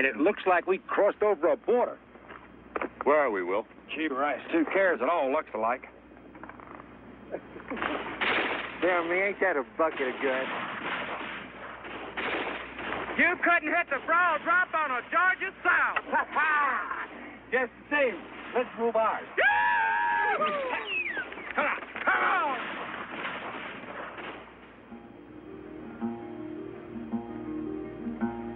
And it looks like we crossed over a border. Where are we, Will? Gee, Rice, 2 cares. It all looks alike. Tell me, ain't that a bucket of good? You couldn't hit the brow drop on a Georgia South. Ha ha! Just the same. Let's move ours. Come on, come on!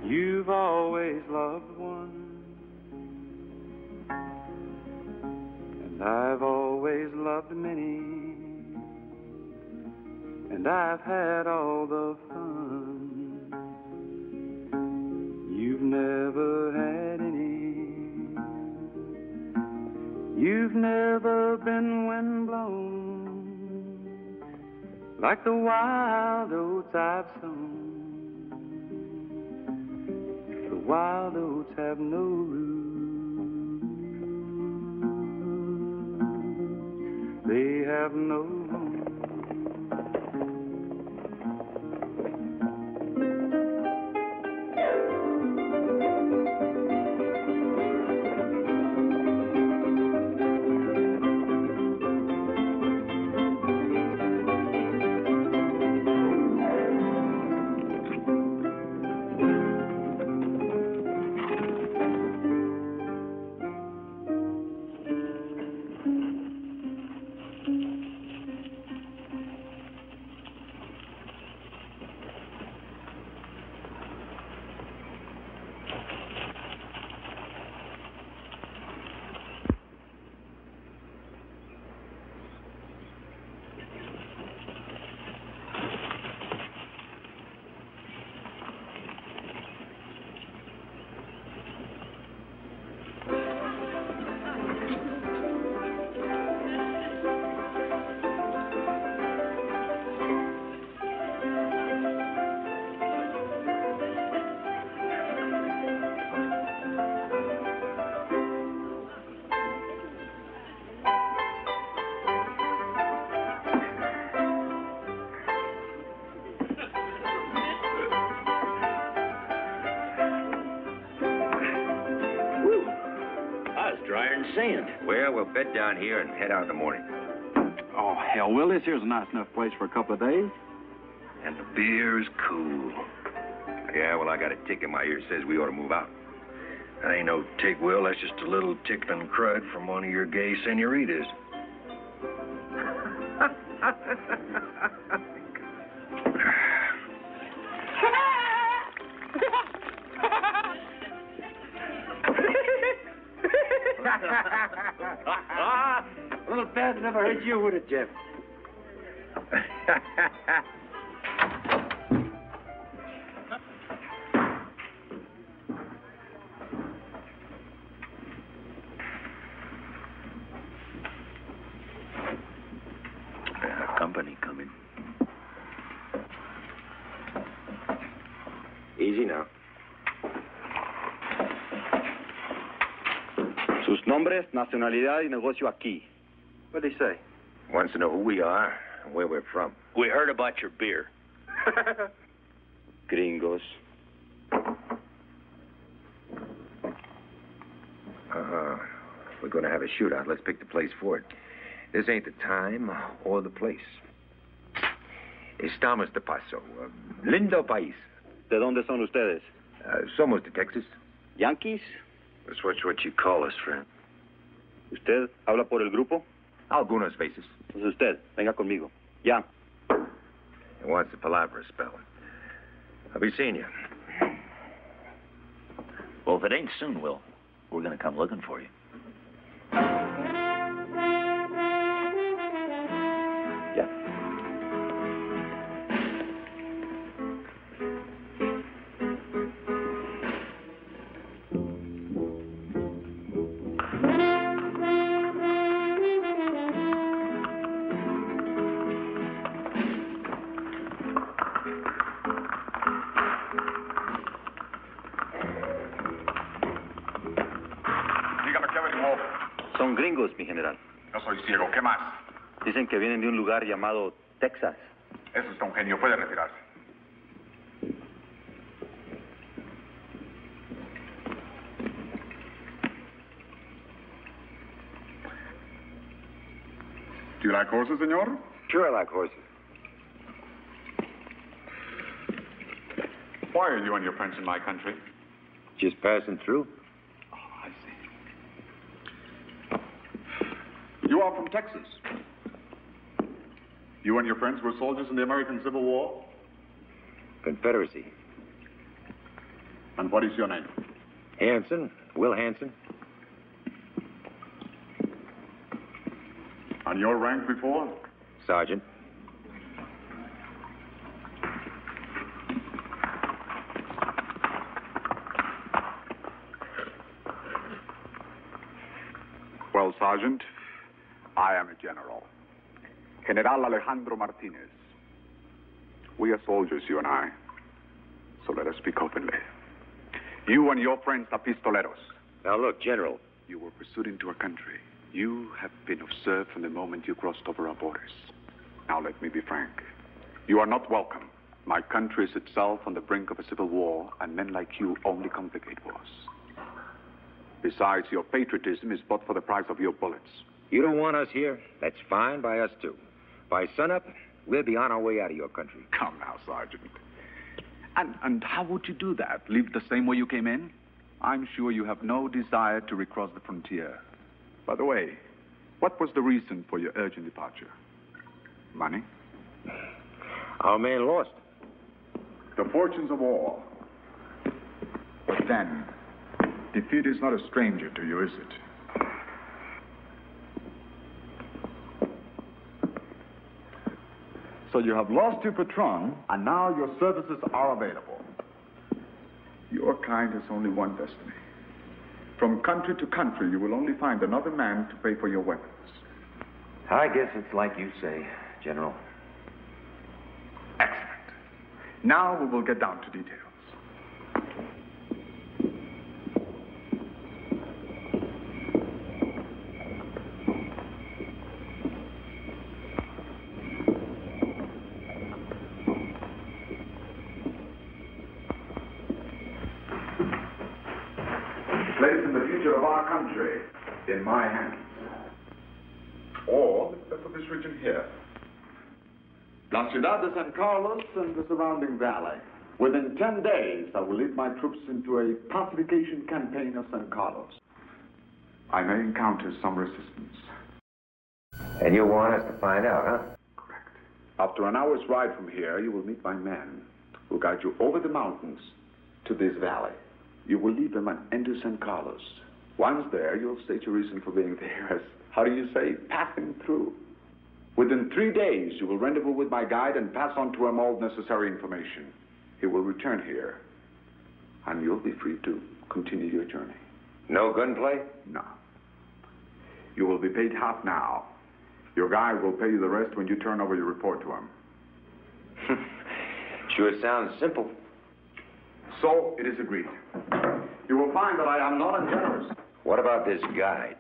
You've always loved one, and I've always loved many, and I've had all the fun. You've never had any. You've never been windblown like the wild oats I've sown. The wild oats have no root. They have no home. Sand. Well, we'll bed down here and head out in the morning. Oh, hell, Will, this here's a nice enough place for a couple of days. And the beer's cool. Yeah, well, I got a tick in my ear that says we ought to move out. That ain't no tick, Will. That's just a little tickling crud from one of your gay senoritas. A little bad never hurt you, would it, Jeff? Company coming. Easy now. Sus nombres, nacionalidad y negocio aquí. What did he say? Wants to know who we are and where we're from. We heard about your beer. Gringos. We're going to have a shootout. Let's pick the place for it. This ain't the time or the place. Estamos de paso. Lindo país. ¿De dónde son ustedes? Somos de Texas. ¿Yankees? That's what you call us, friend. ¿Usted habla por el grupo? Algunas veces. Entonces usted, venga conmigo. Ya. And what's the palabra spelling? I'll be seeing you. Well, if it ain't soon, Will, we're going to come looking for you. Ya. Son gringos, mi general. No soy ciego. ¿Qué más? Dicen que vienen de un lugar llamado Texas. Eso está un genio. Puede retirarse. Do you like horses, senor? Sure, I like horses. Why are you and your friends in my country? Just passing through. Oh, I see. You are from Texas. You and your friends were soldiers in the American Civil War? Confederacy. And what is your name? Hansen, Will Hansen. And your rank before? Sergeant. Well, Sergeant, I am a general. General Alejandro Martinez. We are soldiers, you and I. So let us speak openly. You and your friends are pistoleros. Now look, General. You were pursued into our country. You have been observed from the moment you crossed over our borders. Now let me be frank. You are not welcome. My country is itself on the brink of a civil war, and men like you only complicate wars. Besides, your patriotism is bought for the price of your bullets. You don't want us here? That's fine by us, too. By sunup, we'll be on our way out of your country. Come now, Sergeant. And how would you do that? Leave the same way you came in? I'm sure you have no desire to recross the frontier. By the way, what was the reason for your urgent departure? Money? Our man lost. The fortunes of war. But then, defeat is not a stranger to you, is it? So you have lost your patron, and now your services are available. Your kind has only one destiny. From country to country, you will only find another man to pay for your weapons. I guess it's like you say, General. Excellent. Now we will get down to details. Placing the future of our country in my hands. Or the best of this region here. La Ciudad de San Carlos and the surrounding valley. Within 10 days, I will lead my troops into a pacification campaign of San Carlos. I may encounter some resistance. And you want us to find out, huh? Correct. After an hour's ride from here, you will meet my men who guide you over the mountains to this valley. You will leave them and enter San Carlos. Once there, you'll state your reason for being there as, how do you say, passing through. Within 3 days, you will rendezvous with my guide and pass on to him all necessary information. He will return here, and you'll be free to continue your journey. No gunplay? No. You will be paid half now. Your guide will pay you the rest when you turn over your report to him. Sure sounds simple. So, it is agreed. You will find that I am not ungenerous. What about this guide?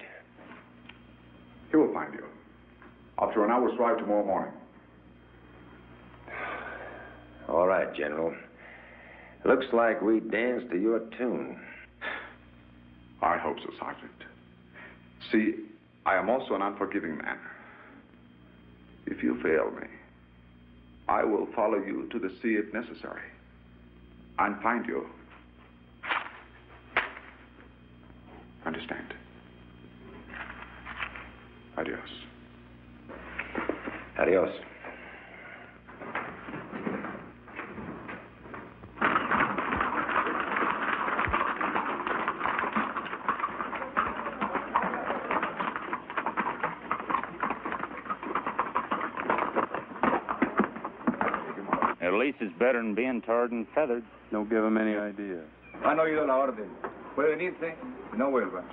He will find you. After an hour's ride tomorrow morning. All right, General. Looks like we danced to your tune. I hope so, Sergeant. See, I am also an unforgiving man. If you fail me, I will follow you to the sea if necessary. And find you. Understand? Adios. Adios. At least it's better than being tarred and feathered. Don't give them any idea. Han oído la orden. Puede venirse y no vuelva.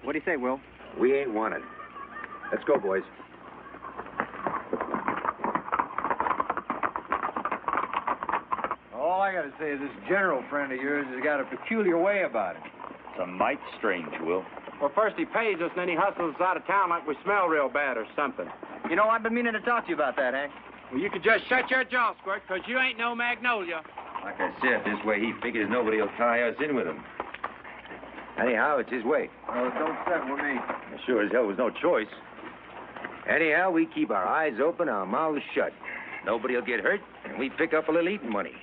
What do you say, Will? We ain't wanted. Let's go, boys. All I gotta say is this general friend of yours has got a peculiar way about him. It's a mite strange, Will. Well, first he pays us, and then he hustles us out of town like we smell real bad or something. You know, I've been meaning to talk to you about that, Hank. Well, you could just shut your jaw, Squirt, because you ain't no magnolia. Like I said, this way he figures nobody will tie us in with him. Anyhow, it's his way. Oh, don't fret with me. Sure as hell was no choice. Anyhow, we keep our eyes open, our mouths shut. Nobody will get hurt, and we pick up a little eating money.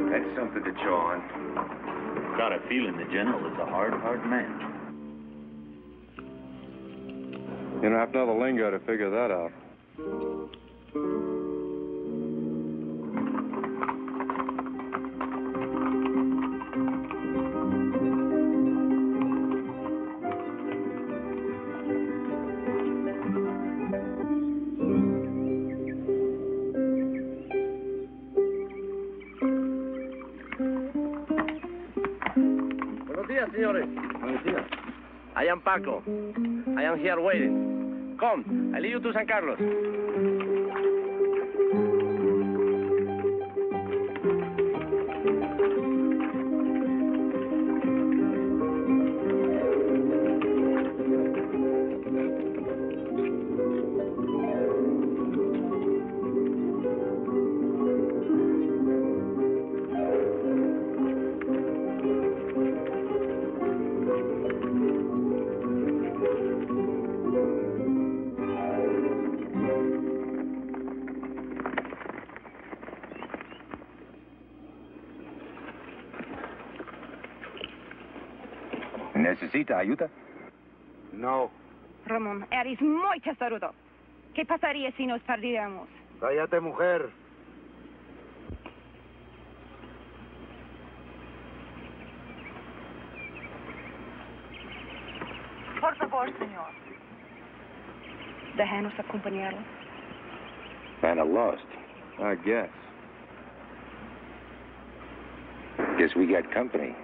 That's something to chew on. Got a feeling the general is a hard man. You don't have to know the lingo to figure that out. Buenos días, señores. Buenos días. I am Paco. I am here waiting. Come, I lead you to San Carlos. ¿Necesita ayuda? No. Ramón, eres muy tesorudo. ¿Qué pasaría si nos perdiéramos? Cállate, mujer. Por favor, señor. Déjanos acompañarlo. Kinda lost. I guess. Guess we got company.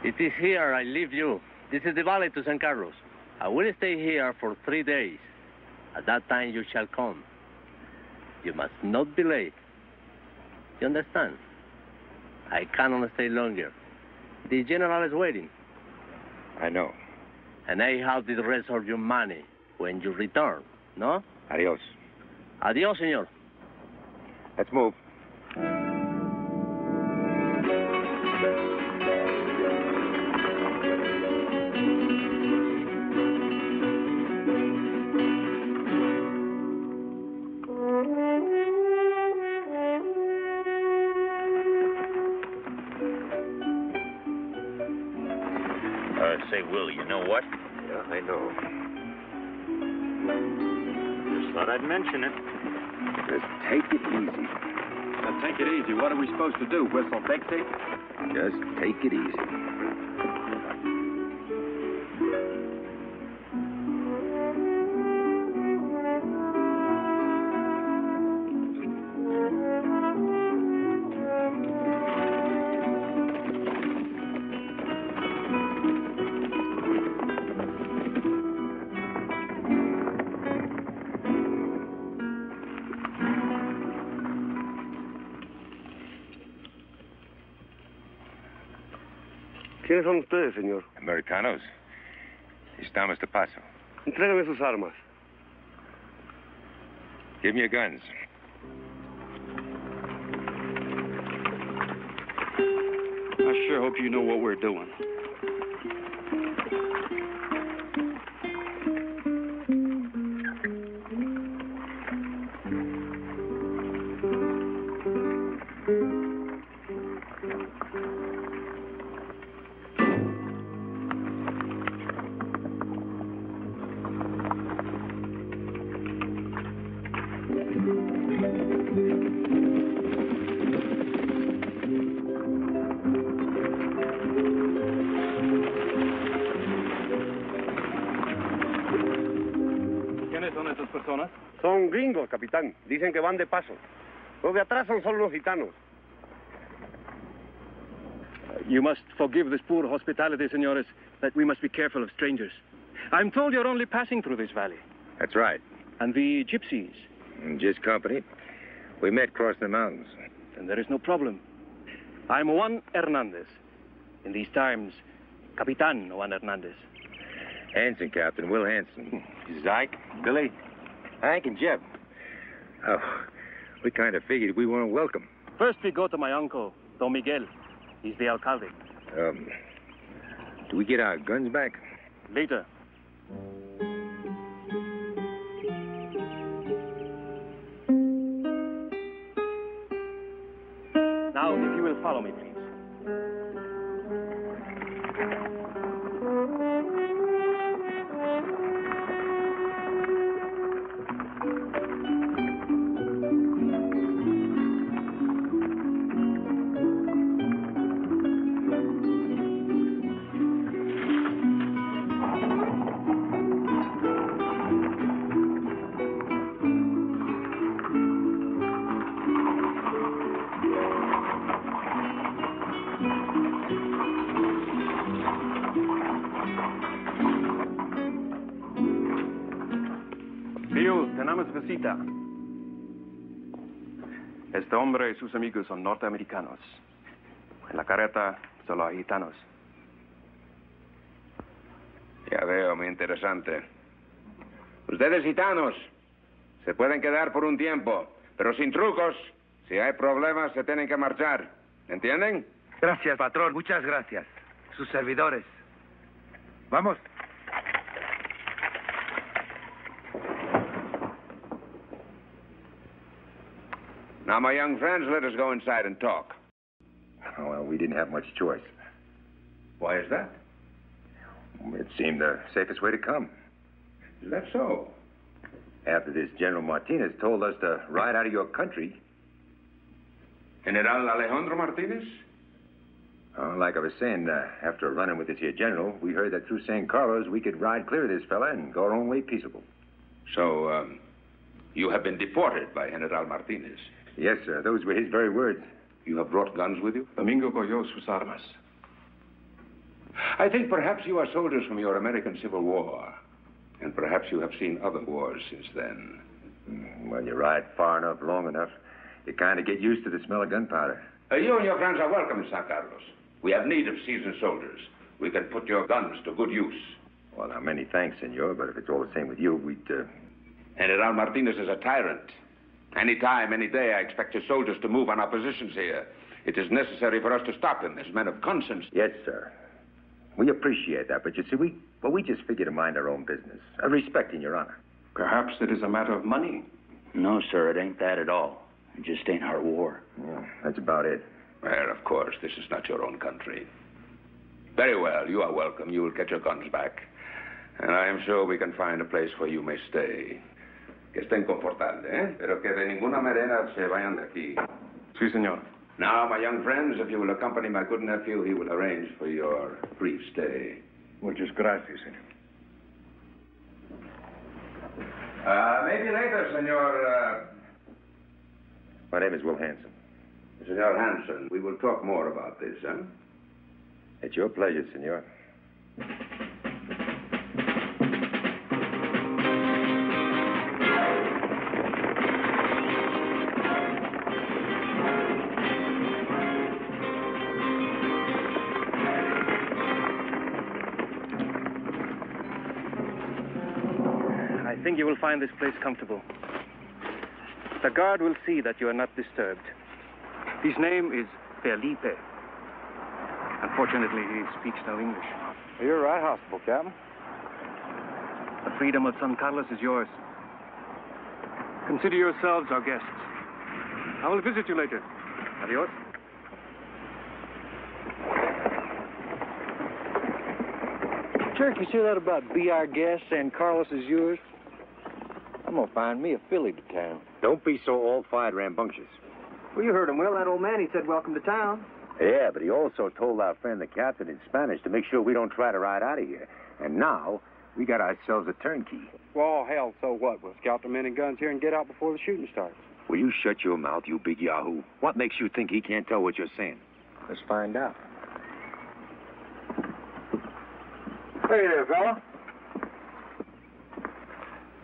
It is here I leave you. This is the valley to San Carlos. I will stay here for 3 days. At that time you shall come. You must not be late. You understand? I cannot stay longer. The general is waiting. I know. And I have the rest of your money when you return, no? Adios. Adios, señor. Let's move. Say, Will, you know what? Yeah, I know. Just thought I'd mention it. Just take it easy. Now, take it easy. What are we supposed to do? Whistle Dixie? Just take it easy. ¿Quiénes son ustedes, señor? Americanos. Estamos de paso. Entrégame sus armas. Give me your guns. I sure hope you know what we're doing. Son gringos, capitán. Dicen que van de paso. Los de atrás son solo los gitanos. You must forgive this poor hospitality, senores, that we must be careful of strangers. I'm told you're only passing through this valley. That's right. And the gypsies? Just company. We met crossing the mountains. Then there is no problem. I'm Juan Hernandez. In these times, Capitan Juan Hernandez. Hansen, Captain. Will Hansen. This is Ike, Billy, Hank, and Jeb. Oh, we kind of figured we weren't welcome. First we go to my uncle, Don Miguel. He's the alcalde. Do we get our guns back? Later. Now, if you will follow me, please. Visita. Este hombre y sus amigos son norteamericanos. En la carreta solo hay gitanos. Ya veo, muy interesante. Ustedes gitanos se pueden quedar por un tiempo, pero sin trucos. Si hay problemas, se tienen que marchar. ¿Entienden? Gracias, patrón. Muchas gracias. Sus servidores. Vamos. Now, my young friends, let us go inside and talk. Oh, well, we didn't have much choice. Why is that? It seemed the safest way to come. Is that so? After this General Martinez told us to ride out of your country. General Alejandro Martinez? Oh, like I was saying, after running with this here general, we heard that through San Carlos we could ride clear of this fella and go our own way peaceable. So, you have been deported by General Martinez? Yes, sir. Those were his very words. You have brought guns with you? Domingo cogió sus armas. I think perhaps you are soldiers from your American Civil War. And perhaps you have seen other wars since then. Well, you ride far enough, long enough, you kind of get used to the smell of gunpowder. You and your friends are welcome in San Carlos. We have need of seasoned soldiers. We can put your guns to good use. Well, now, many thanks, senor, but if it's all the same with you, we'd, General Martinez is a tyrant. Any time, any day, I expect your soldiers to move on our positions here. It is necessary for us to stop him as men of conscience. Yes, sir. We appreciate that, but you see, we just figure to mind our own business, respecting your honor. Perhaps it is a matter of money. No, sir, it ain't that at all. It just ain't our war. Yeah, that's about it. Well, of course, this is not your own country. Very well, you are welcome. You will get your guns back. And I am sure we can find a place where you may stay. Que estén confortables, ¿eh? Pero que de ninguna manera se vayan de aquí. Sí, señor. Now, my young friends, if you will accompany my good nephew, he will arrange for your brief stay. Muchas gracias, senor. Maybe later, senor... My name is Will Hansen. Senor Hansen, we will talk more about this, huh? It's your pleasure, senor. I think you will find this place comfortable. The guard will see that you are not disturbed. His name is Felipe. Unfortunately, he speaks no English. You're right, hospitable, Captain. The freedom of San Carlos is yours. Consider yourselves our guests. I will visit you later. Adios. Jerk, you say that about be our guest and Carlos is yours? I'm gonna find me a filly to town. Don't be so all-fired rambunctious. Well, you heard him, Will. That old man, he said welcome to town. Yeah, but he also told our friend the captain in Spanish to make sure we don't try to ride out of here. And now, we got ourselves a turnkey. Well, hell, so what? We'll scout the men and guns here and get out before the shooting starts. Will you shut your mouth, you big yahoo? What makes you think he can't tell what you're saying? Let's find out. Hey there, fella.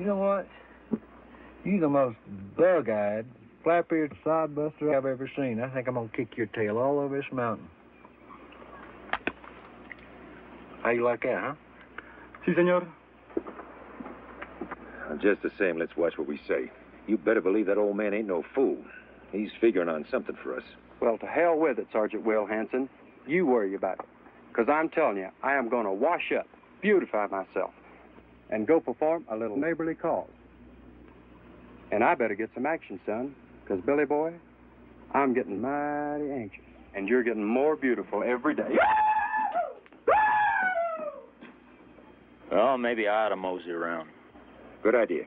You know what? You're the most bug-eyed, flap-eared sodbuster I've ever seen. I think I'm gonna kick your tail all over this mountain. How you like that, huh? Si, senor. Just the same, let's watch what we say. You better believe that old man ain't no fool. He's figuring on something for us. Well, to hell with it, Sergeant Will Hansen. You worry about it. Because I'm telling you, I am going to wash up, beautify myself, and go perform a little neighborly cause. And I better get some action, son, because, Billy boy, I'm getting mighty anxious. And you're getting more beautiful every day. Well, maybe I ought to mosey around. Good idea.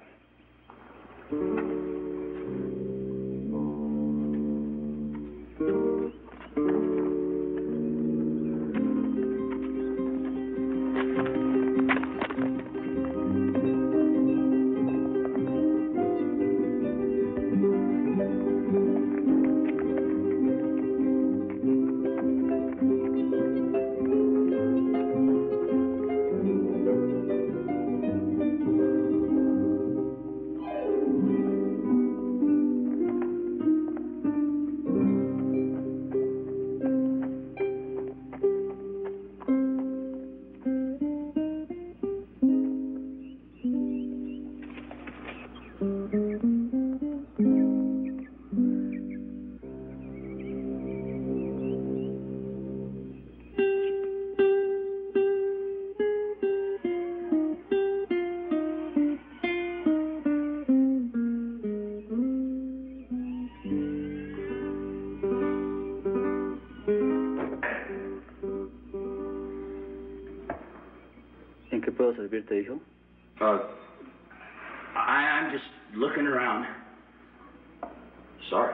¿En qué puedo servirte, hijo? I'm just looking around. Sorry.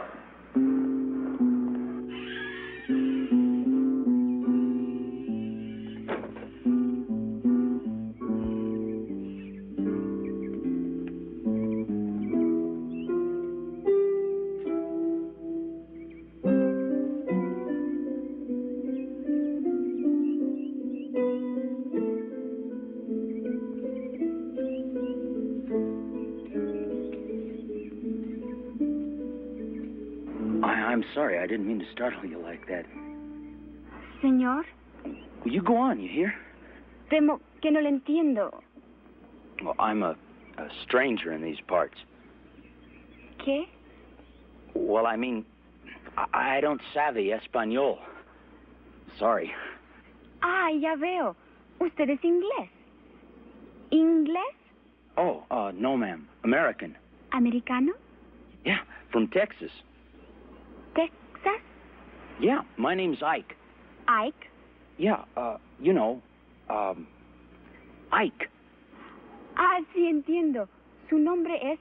I'm sorry. I didn't mean to startle you like that. Señor, Will you go on, you hear? temo que no le entiendo. Well, I'm a stranger in these parts. ¿Qué? Well, I mean, I don't savvy español. Sorry. Ah, ya veo. Usted es inglés. ¿Inglés? Oh, no, ma'am. American. ¿Americano? Yeah, from Texas. ¿Texas? Yeah, my name's Ike. ¿Ike? Yeah, you know, Ike. Ah, sí, entiendo. Su nombre es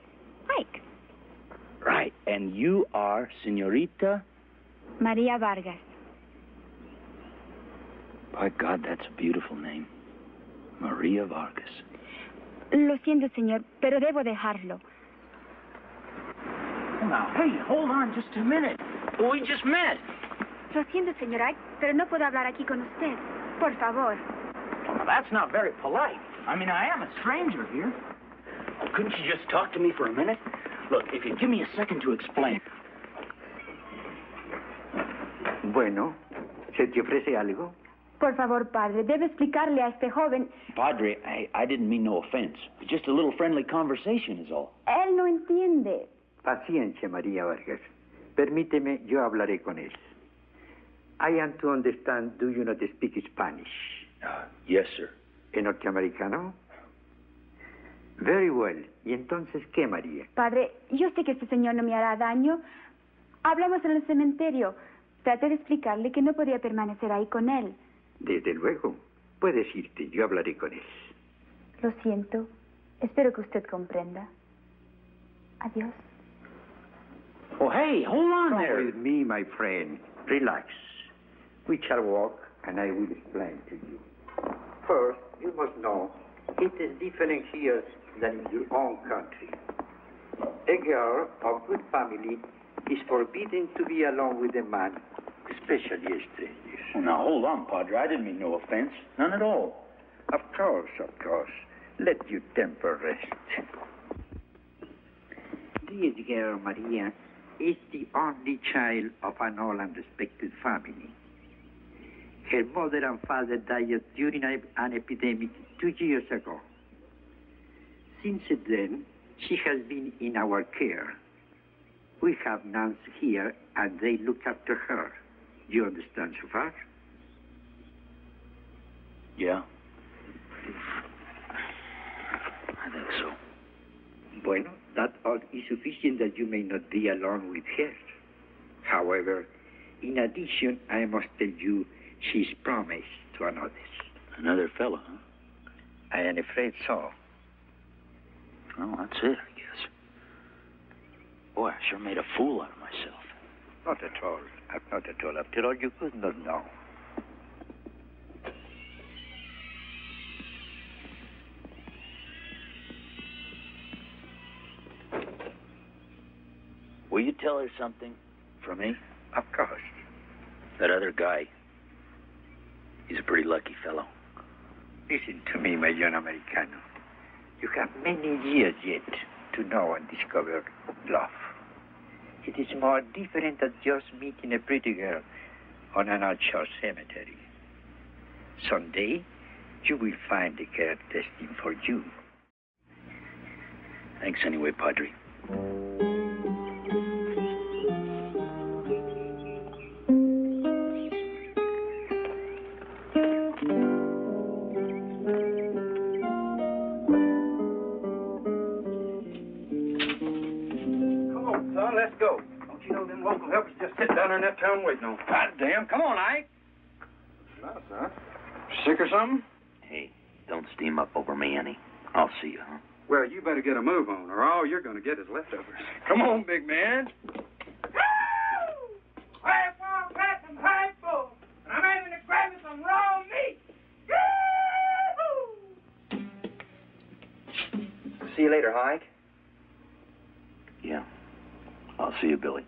Ike. Right, and you are Señorita? María Vargas. By God, that's a beautiful name. Maria Vargas. Lo siento, señor, pero debo dejarlo. Now, hey, hold on just a minute. We just met. Lo siento, señor Ike, pero no puedo hablar aquí con usted. Por favor. Well, now, that's not very polite. I mean, I am a stranger here. Oh, couldn't you just talk to me for a minute? Look, if you give me a second to explain. Bueno, ¿se te ofrece algo? Por favor, padre, debe explicarle a este joven. Padre, I didn't mean no offense. Just a little friendly conversation is all. Él no entiende. Paciencia, María Vargas. Permíteme, yo hablaré con él. I am to understand, do you not speak Spanish? Yes, sir. ¿En norteamericano? Very well. ¿Y entonces qué, María? Padre, yo sé que este señor no me hará daño. Hablamos en el cementerio. Traté de explicarle que no podía permanecer ahí con él. Desde luego. Puedes irte, yo hablaré con él. Lo siento. Espero que usted comprenda. Adiós. Oh, hey, hold on Come there. with me, my friend. Relax. We shall walk, and I will explain to you. First, you must know it is different here than in your own country. girl of good family is forbidden to be alone with a man, especially a stranger. Oh, now, hold on, Padre. I didn't mean no offense. None at all. Of course, of course. Let your temper rest. This girl, Maria, is the only child of an old and respected family. Her mother and father died during an epidemic 2 years ago. Since then, she has been in our care. We have nuns here, and they look after her. You understand so far? Yeah. I think so. Bueno, that all is sufficient that you may not be alone with her. However, in addition, I must tell you she's promised to another. Another fella, huh? I am afraid so. Well, that's it, I guess. Boy, I sure made a fool out of myself. Not at all. Not at all. After all, you could not know. Will you tell her something from me? Of course. That other guy, he's a pretty lucky fellow. Listen to me, my young Americano. You have many years yet to know and discover love. It is more different than just meeting a pretty girl on an outshore cemetery. Someday, you will find the girl destined for you. Thanks anyway, Padre. Let's go. Don't you know them local helpers just sit down there in that town waiting on? God damn, come on, Ike. No, son. Sick or something? Hey, don't steam up over me any. I'll see you, huh? Well, you better get a move on, or all you're going to get is leftovers. Come on, big man. I'm having to grab me some raw meat. See you later, Ike. Yeah. I'll see you, Billy.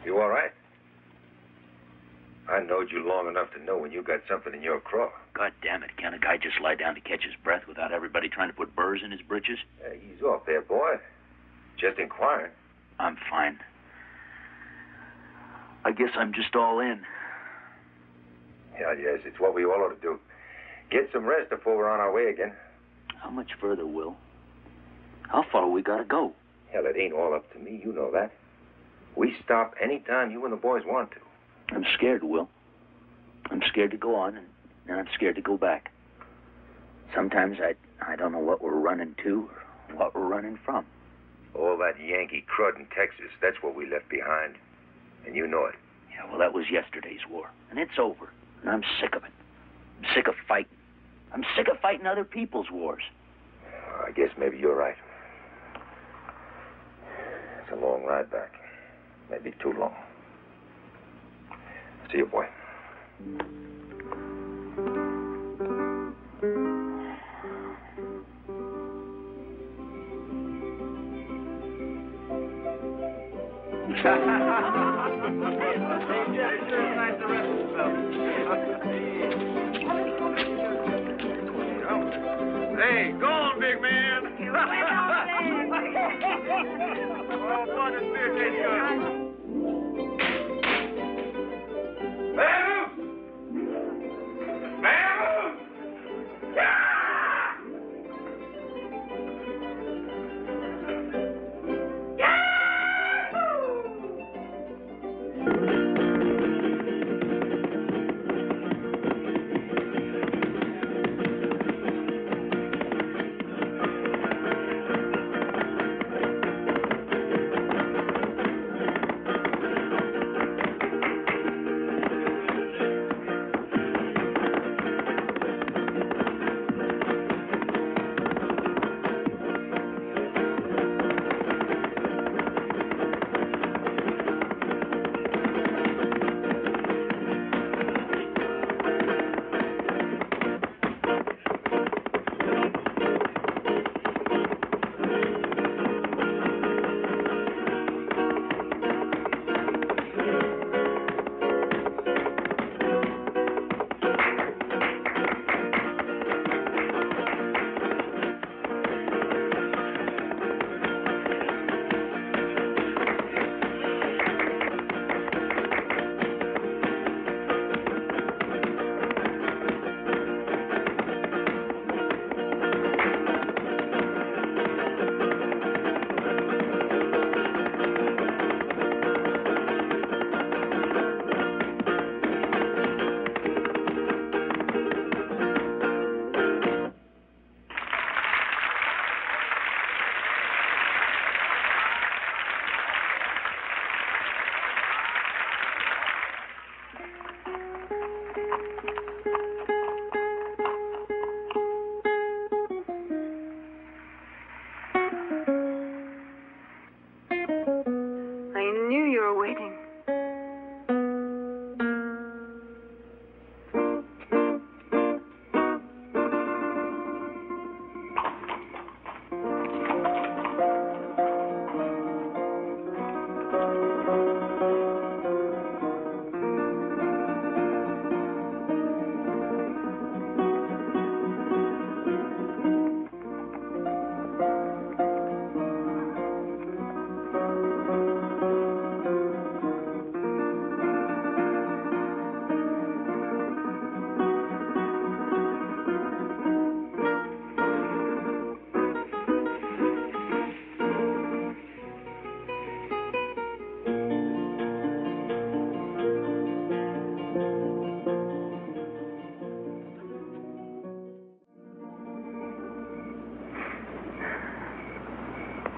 You all right? I knowed you long enough to know when you got something in your craw. God damn it, can't a guy just lie down to catch his breath without everybody trying to put burrs in his britches? Ease off there, boy. Just inquiring. I'm fine. I guess I'm just all in. Yeah, yes, it's what we all ought to do. Get some rest before we're on our way again. How much further, Will? How far we gotta go? Hell, it ain't all up to me, you know that. We stop any time you and the boys want to. I'm scared, Will. I'm scared to go on, and I'm scared to go back. Sometimes I don't know what we're running to or what we're running from. All that Yankee crud in Texas, that's what we left behind. And you know it. Yeah, well, that was yesterday's war, and it's over. And I'm sick of it. I'm sick of fighting. I'm sick of fighting other people's wars. I guess maybe you're right. It's a long ride back. Maybe too long. See you, boy. Hey, go on, big man. Oh, boy, this beer tastes good. I knew you were waiting.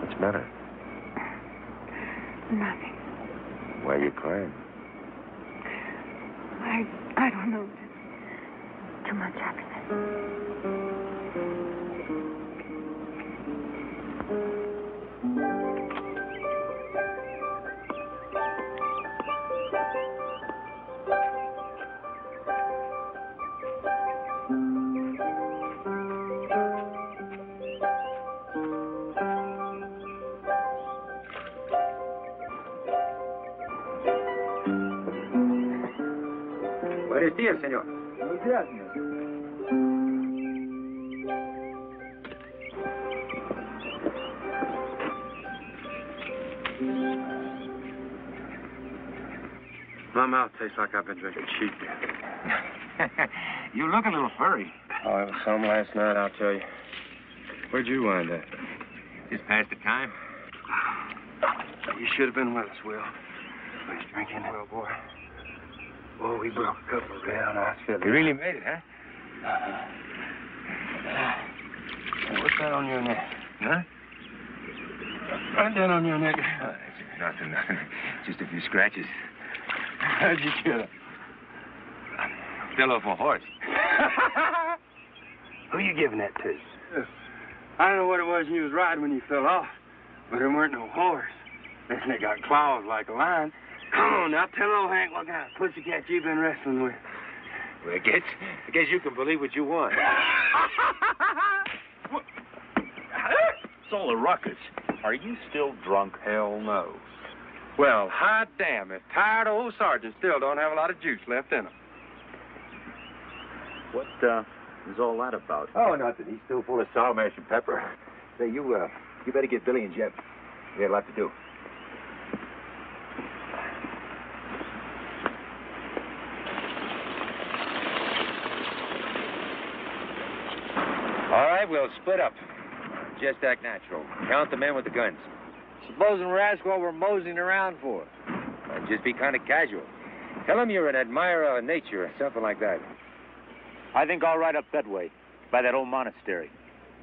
What's the matter? Nothing. Why are you crying? I don't know. Too much happiness. Buenos días, señor. Buenos días, My mouth tastes like I've been drinking sheep beer. You look a little furry. Oh, it was some last night, I'll tell you. Where'd you wind up? Just past the time. You should have been with us, Will. We was drinking. Well, boy. Boy, we broke a couple of real nice fellas. You really made it, huh? What's that on your neck? Huh? Right down on your neck. Oh, nothing. Just a few scratches. How'd you get it? Fell off a horse. Who you giving that to? I don't know what it was you was riding when you fell off, but there weren't no horse. Listen, it got claws like a lion. Come on, now, tell old Hank what kind of pussycat you've been wrestling with. Well, I guess you can believe what you want. It's all a ruckus. Are you still drunk? Hell no. Well, hot damn, if tired old sergeants still don't have a lot of juice left in them. What is all that about? Oh, nothing. He's still full of sour mash and pepper. Say, you better get Billy and Jeff. We got a lot to do. All right, we'll split up. Just act natural. Count the men with the guns. Supposing we're asked what we're moseying around for. Just be kind of casual. Tell them you're an admirer of nature or something like that. I think I'll ride up that way, by that old monastery.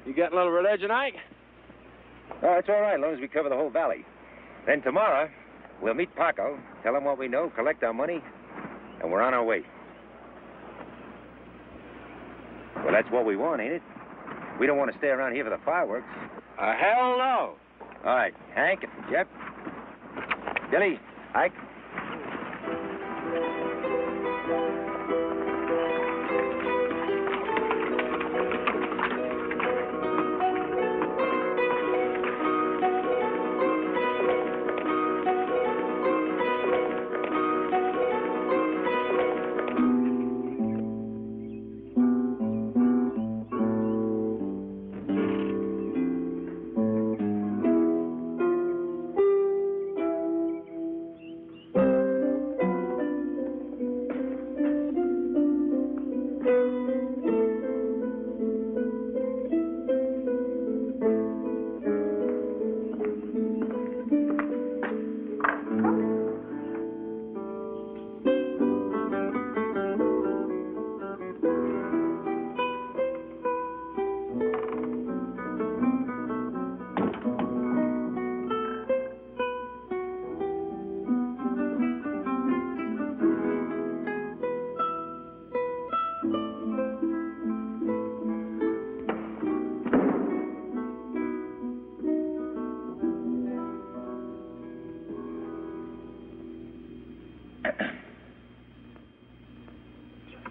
You got a little religion, Ike? Oh, it's all right, as long as we cover the whole valley. Then tomorrow, we'll meet Paco, tell him what we know, collect our money, and we're on our way. Well, that's what we want, ain't it? We don't want to stay around here for the fireworks. Hell no. All right, Hank, Jeff, Billy, Ike.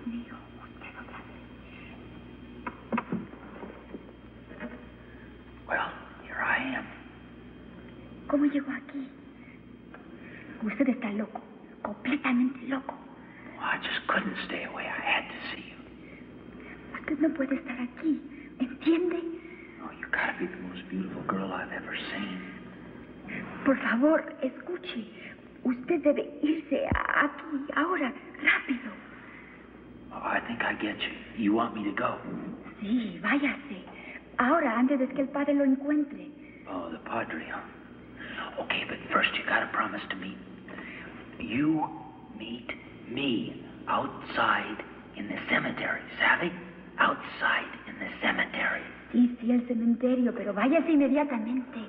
mío, usted otra vez. Well, here I am. ¿Cómo llegó aquí? Usted está loco, completamente loco. I just couldn't stay away. I had to see you. Usted no puede estar aquí, ¿entiende? Oh, you gotta be the most beautiful girl I've ever seen. Por favor, escuche. Usted debe irse aquí, ahora, rápido. Oh, I think I get you. You want me to go? Sí, váyase. Ahora, antes de que el padre lo encuentre. Oh, the padre, huh? Okay, but first you gotta promise to meet. You meet me outside in the cemetery, ¿sabe? Outside in the cemetery. Sí, el cementerio, pero váyase inmediatamente.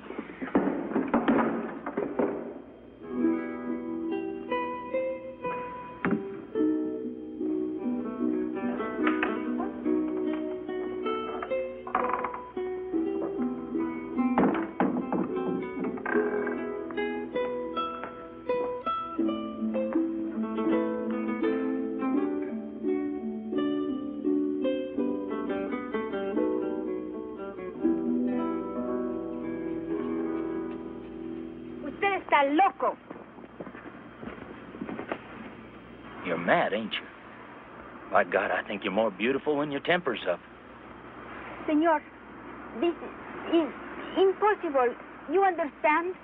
Loco. You're mad, ain't you? By God, I think you're more beautiful when your temper's up. Señor, this is impossible. You understand?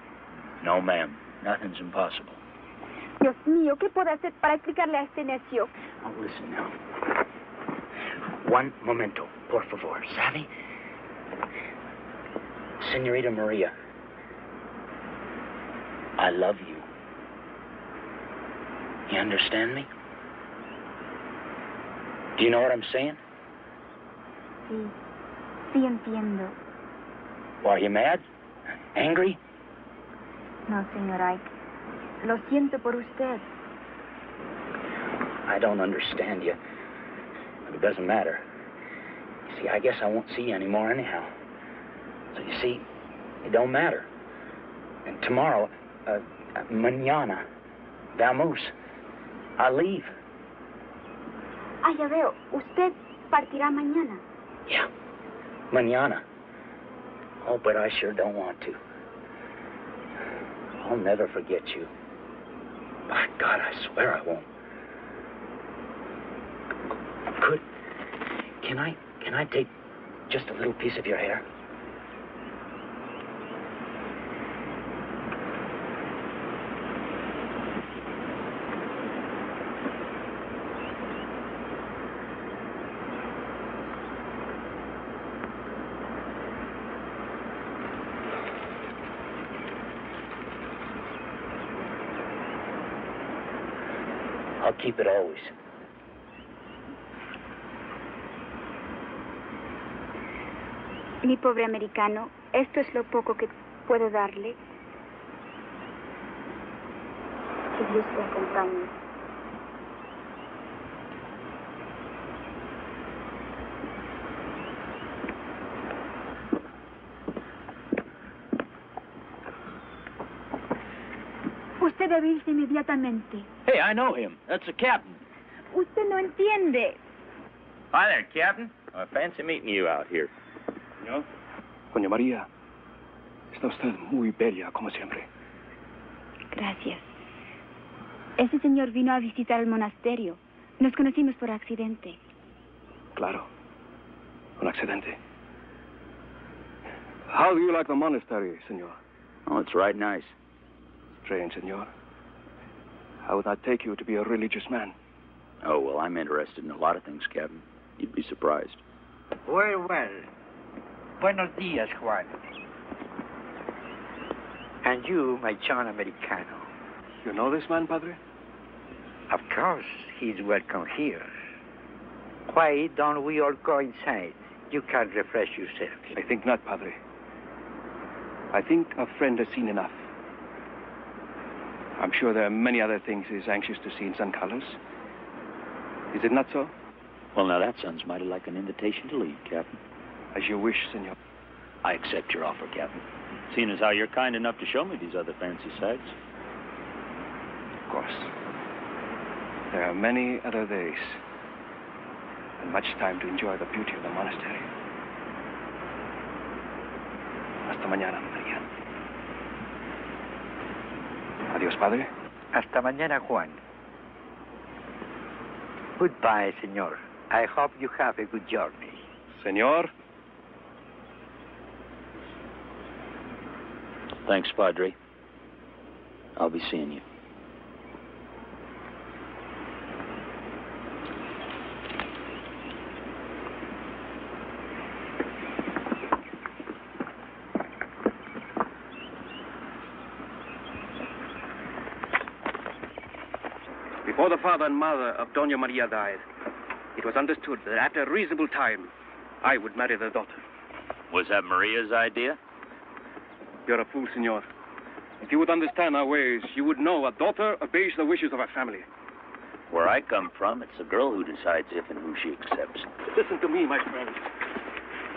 No, ma'am. Nothing's impossible. Dios mío, ¿qué puedo hacer para explicarle a este necio? Oh, listen now. One momento, por favor, ¿sabe? Señorita Maria, I love you. You understand me? Do you know what I'm saying? Sí, sí entiendo. Are you mad? Angry? No, señor Ike. Lo siento por usted. I don't understand you. But it doesn't matter. You see, I guess I won't see you anymore anyhow. So you see, it don't matter. And tomorrow, mañana, vamos. I leave. Ah, ya veo. Usted partirá mañana. Yeah, mañana. Oh, but I sure don't want to. I'll never forget you. By God, I swear I won't. Can I take just a little piece of your hair? I'll keep it always. Mi pobre americano, esto es lo poco que puedo darle. Que Dios te acompañe. Usted debe irse inmediatamente. Hey, I know him. That's the captain. Usted no entiende. Hi there, Captain. I fancy meeting you out here. ¿No? Doña María, está usted muy bella, como siempre. Gracias. Ese señor vino a visitar el monasterio. Nos conocimos por accidente. Claro. Un accidente. How do you like the monastery, senor? Oh, it's right nice. Strange, senor. How would that take you to be a religious man? Oh, well, I'm interested in a lot of things, Captain. You'd be surprised. Well, well. Buenos dias, Juan. And you, my John Americano. You know this man, Padre? Of course, he's welcome here. Why don't we all go inside? You can refresh yourself. I think not, Padre. I think a friend has seen enough. I'm sure there are many other things he's anxious to see in San Carlos. Is it not so? Well, now that sounds mighty like an invitation to leave, Captain. As you wish, senor. I accept your offer, Captain. Seeing as how you're kind enough to show me these other fancy sights. Of course. There are many other days. and much time to enjoy the beauty of the monastery. Hasta mañana, María. Adiós, padre. Hasta mañana, Juan. Goodbye, senor. I hope you have a good journey. Senor. Thanks, Padre. I'll be seeing you. Before the father and mother of Doña Maria died, it was understood that after a reasonable time, I would marry their daughter. Was that Maria's idea? You're a fool, senor. If you would understand our ways, you would know a daughter obeys the wishes of her family. Where I come from, it's the girl who decides if and who she accepts. Listen to me, my friend.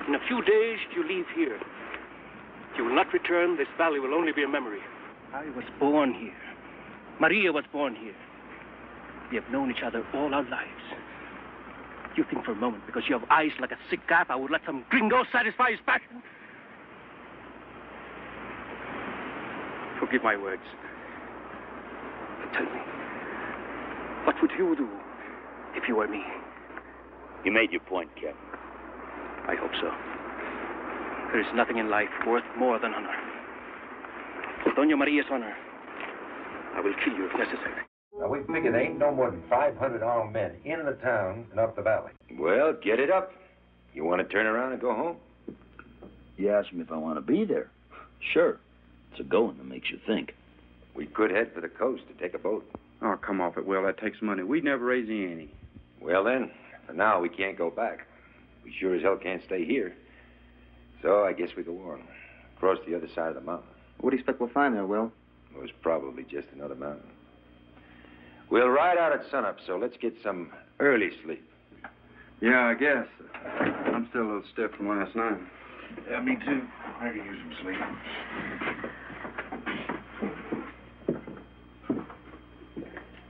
In a few days, you leave here. If you will not return, this valley will only be a memory. I was born here. Maria was born here. We have known each other all our lives. You think for a moment, because you have eyes like a sick calf, I would let some gringo satisfy his passion? Forgive my words. But tell me, what would you do if you were me? You made your point, Captain. I hope so. There is nothing in life worth more than honor. For Doña Maria's honor, I will kill you if necessary. Now, we figure there ain't no more than 500 armed men in the town and up the valley. Well, get it up. You want to turn around and go home? You asked me if I want to be there. Sure. It's a going that makes you think. We could head for the coast to take a boat. Oh, come off it, Will. That takes money. We'd never raise any. Well, then, for now, we can't go back. We sure as hell can't stay here. So I guess we go on, across the other side of the mountain. What do you expect we'll find there, Will? It was probably just another mountain. We'll ride out at sunup, so let's get some early sleep. Yeah, I guess. I'm still a little stiff from last night. Yeah, me too. I could use some sleep.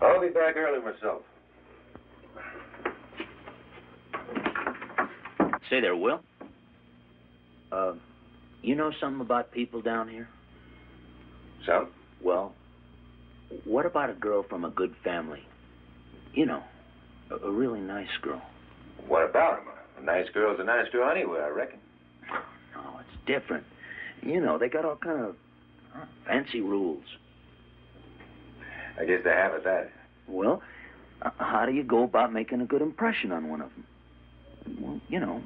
I'll be back early myself. Say there, Will. You know something about people down here? Some? Well, what about a girl from a good family? You know, a really nice girl. What about them? A nice girl's a nice girl anywhere, I reckon. No, it's different. You know, they got all kind of fancy rules. I guess they have it that. Well, how do you go about making a good impression on one of them? Well, you know,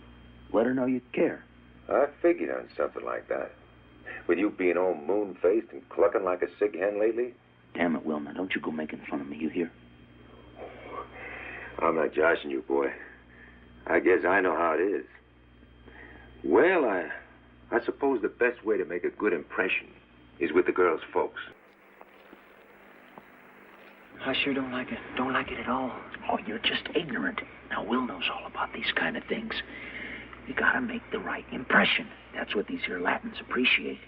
let her know you care. I figured on something like that. With you being all moon-faced and clucking like a sick hen lately. Damn it, Will, now don't you go making fun of me, you hear? I'm not joshing you, boy. I guess I know how it is. Well, I suppose the best way to make a good impression is with the girl's folks. I sure don't like it. Don't like it at all. Oh, you're just ignorant. Now, Will knows all about these kind of things. You gotta make the right impression. That's what these here Latins appreciate.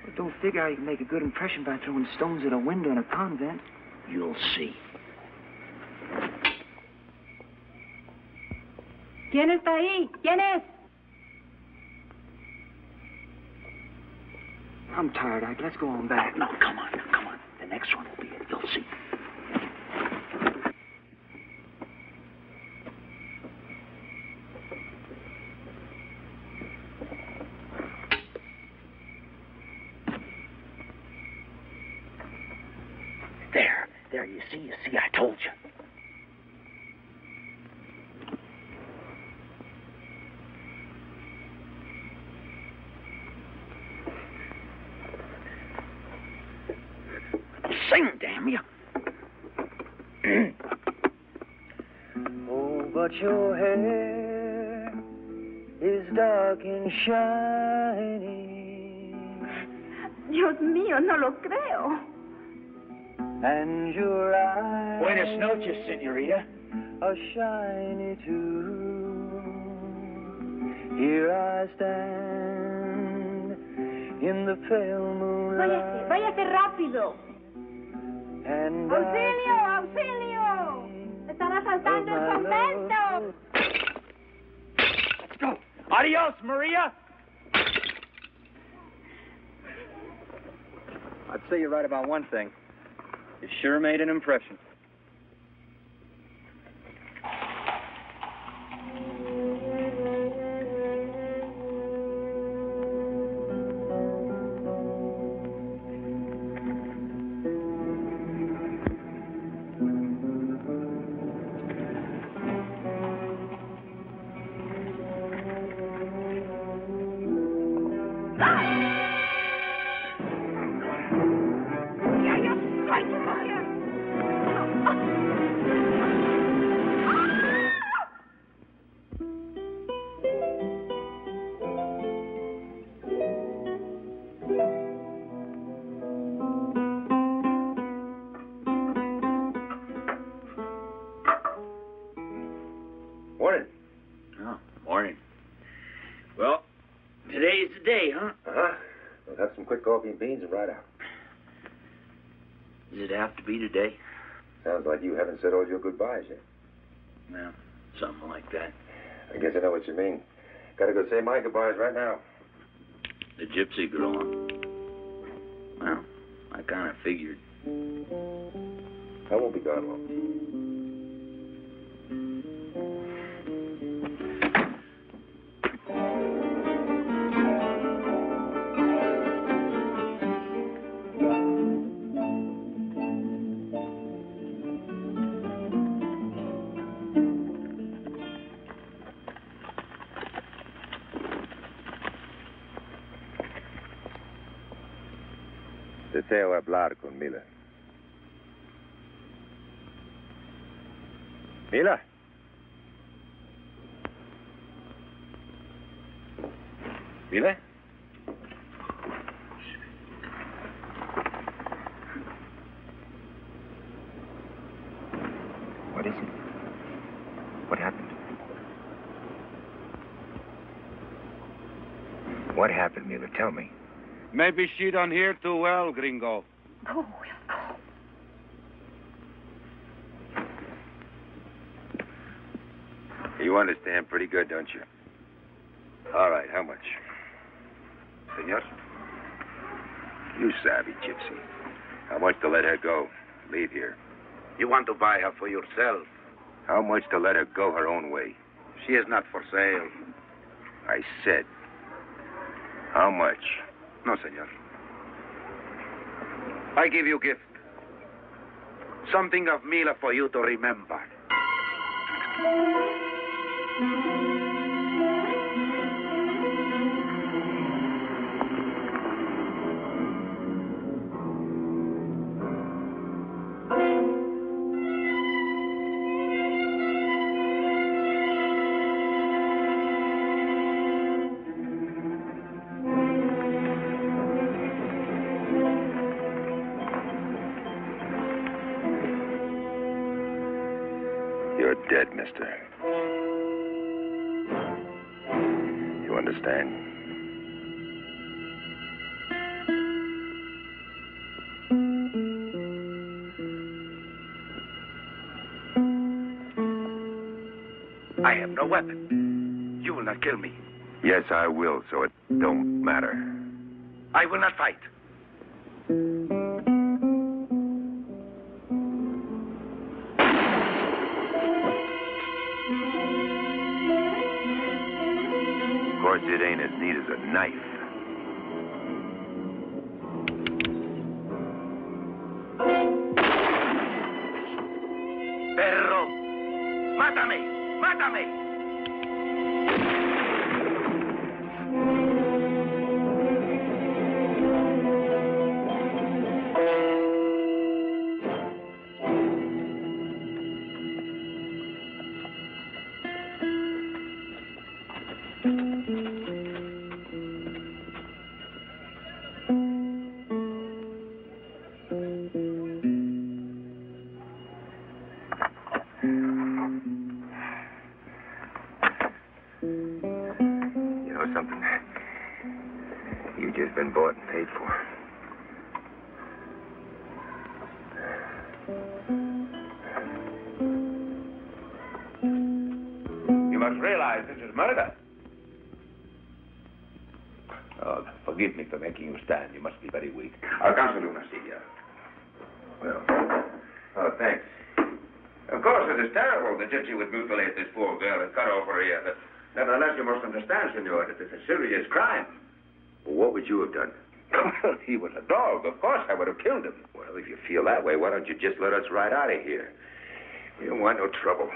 Well, don't figure how you can make a good impression by throwing stones at a window in a convent. You'll see. ¿Quién está ahí? ¿Quién es? I'm tired, Ike. Let's go on back. No, come on. The next one will be it. You'll see. There, you see, I told you. Sing, damn you. Oh, but your hair is dark and shiny. Dios mío, no lo creo. And your eyes Buenas noches, señorita. are shiny too. Here I stand in the pale moonlight. Váyase rápido. And ¡Auxilio! ¡Auxilio! ¡Están asaltando el convento! house, Maria. I'd say you're right about one thing. You sure made an impression. Morning. Oh, morning. Well, today's the day, huh? Uh-huh. We'll have some quick coffee and beans and ride out. Does it have to be today? Sounds like you haven't said all your goodbyes yet. Well, something like that. I guess I know what you mean. Gotta go say my goodbyes right now. The gypsy girl, huh? Well, I kind of figured. I won't be gone long. Deseo hablar con Mila. Mila? Mila? What is it? What happened? What happened, Mila? Tell me. Maybe she don't hear too well, gringo. Go, Will, go. You understand pretty good, don't you? All right, how much? Senor? You savvy gypsy. How much to let her go? Leave here. You want to buy her for yourself. How much to let her go her own way? She is not for sale. I said. How much? No, senor. I give you gift. Something of Mila for you to remember. You're dead, mister. You understand? I have no weapon. You will not kill me. Yes, I will, so it don't matter. I will not fight. Of course, it ain't as neat as a knife. Perro! Mátame! Mátame! You know something? You've just been bought and paid for. You must realize this is murder. Oh, forgive me for making you stand. You must be very weak. I'll counsel you, Marcia. Well, oh, thanks. Of course, it is terrible that Gypsy would mutilate this poor girl and cut off her ear, but nevertheless, you must understand, senor, that it's a serious crime. Well, what would you have done? Well, he was a dog. Of course, I would have killed him. Well, if you feel that way, why don't you just let us ride out of here? We don't want no trouble.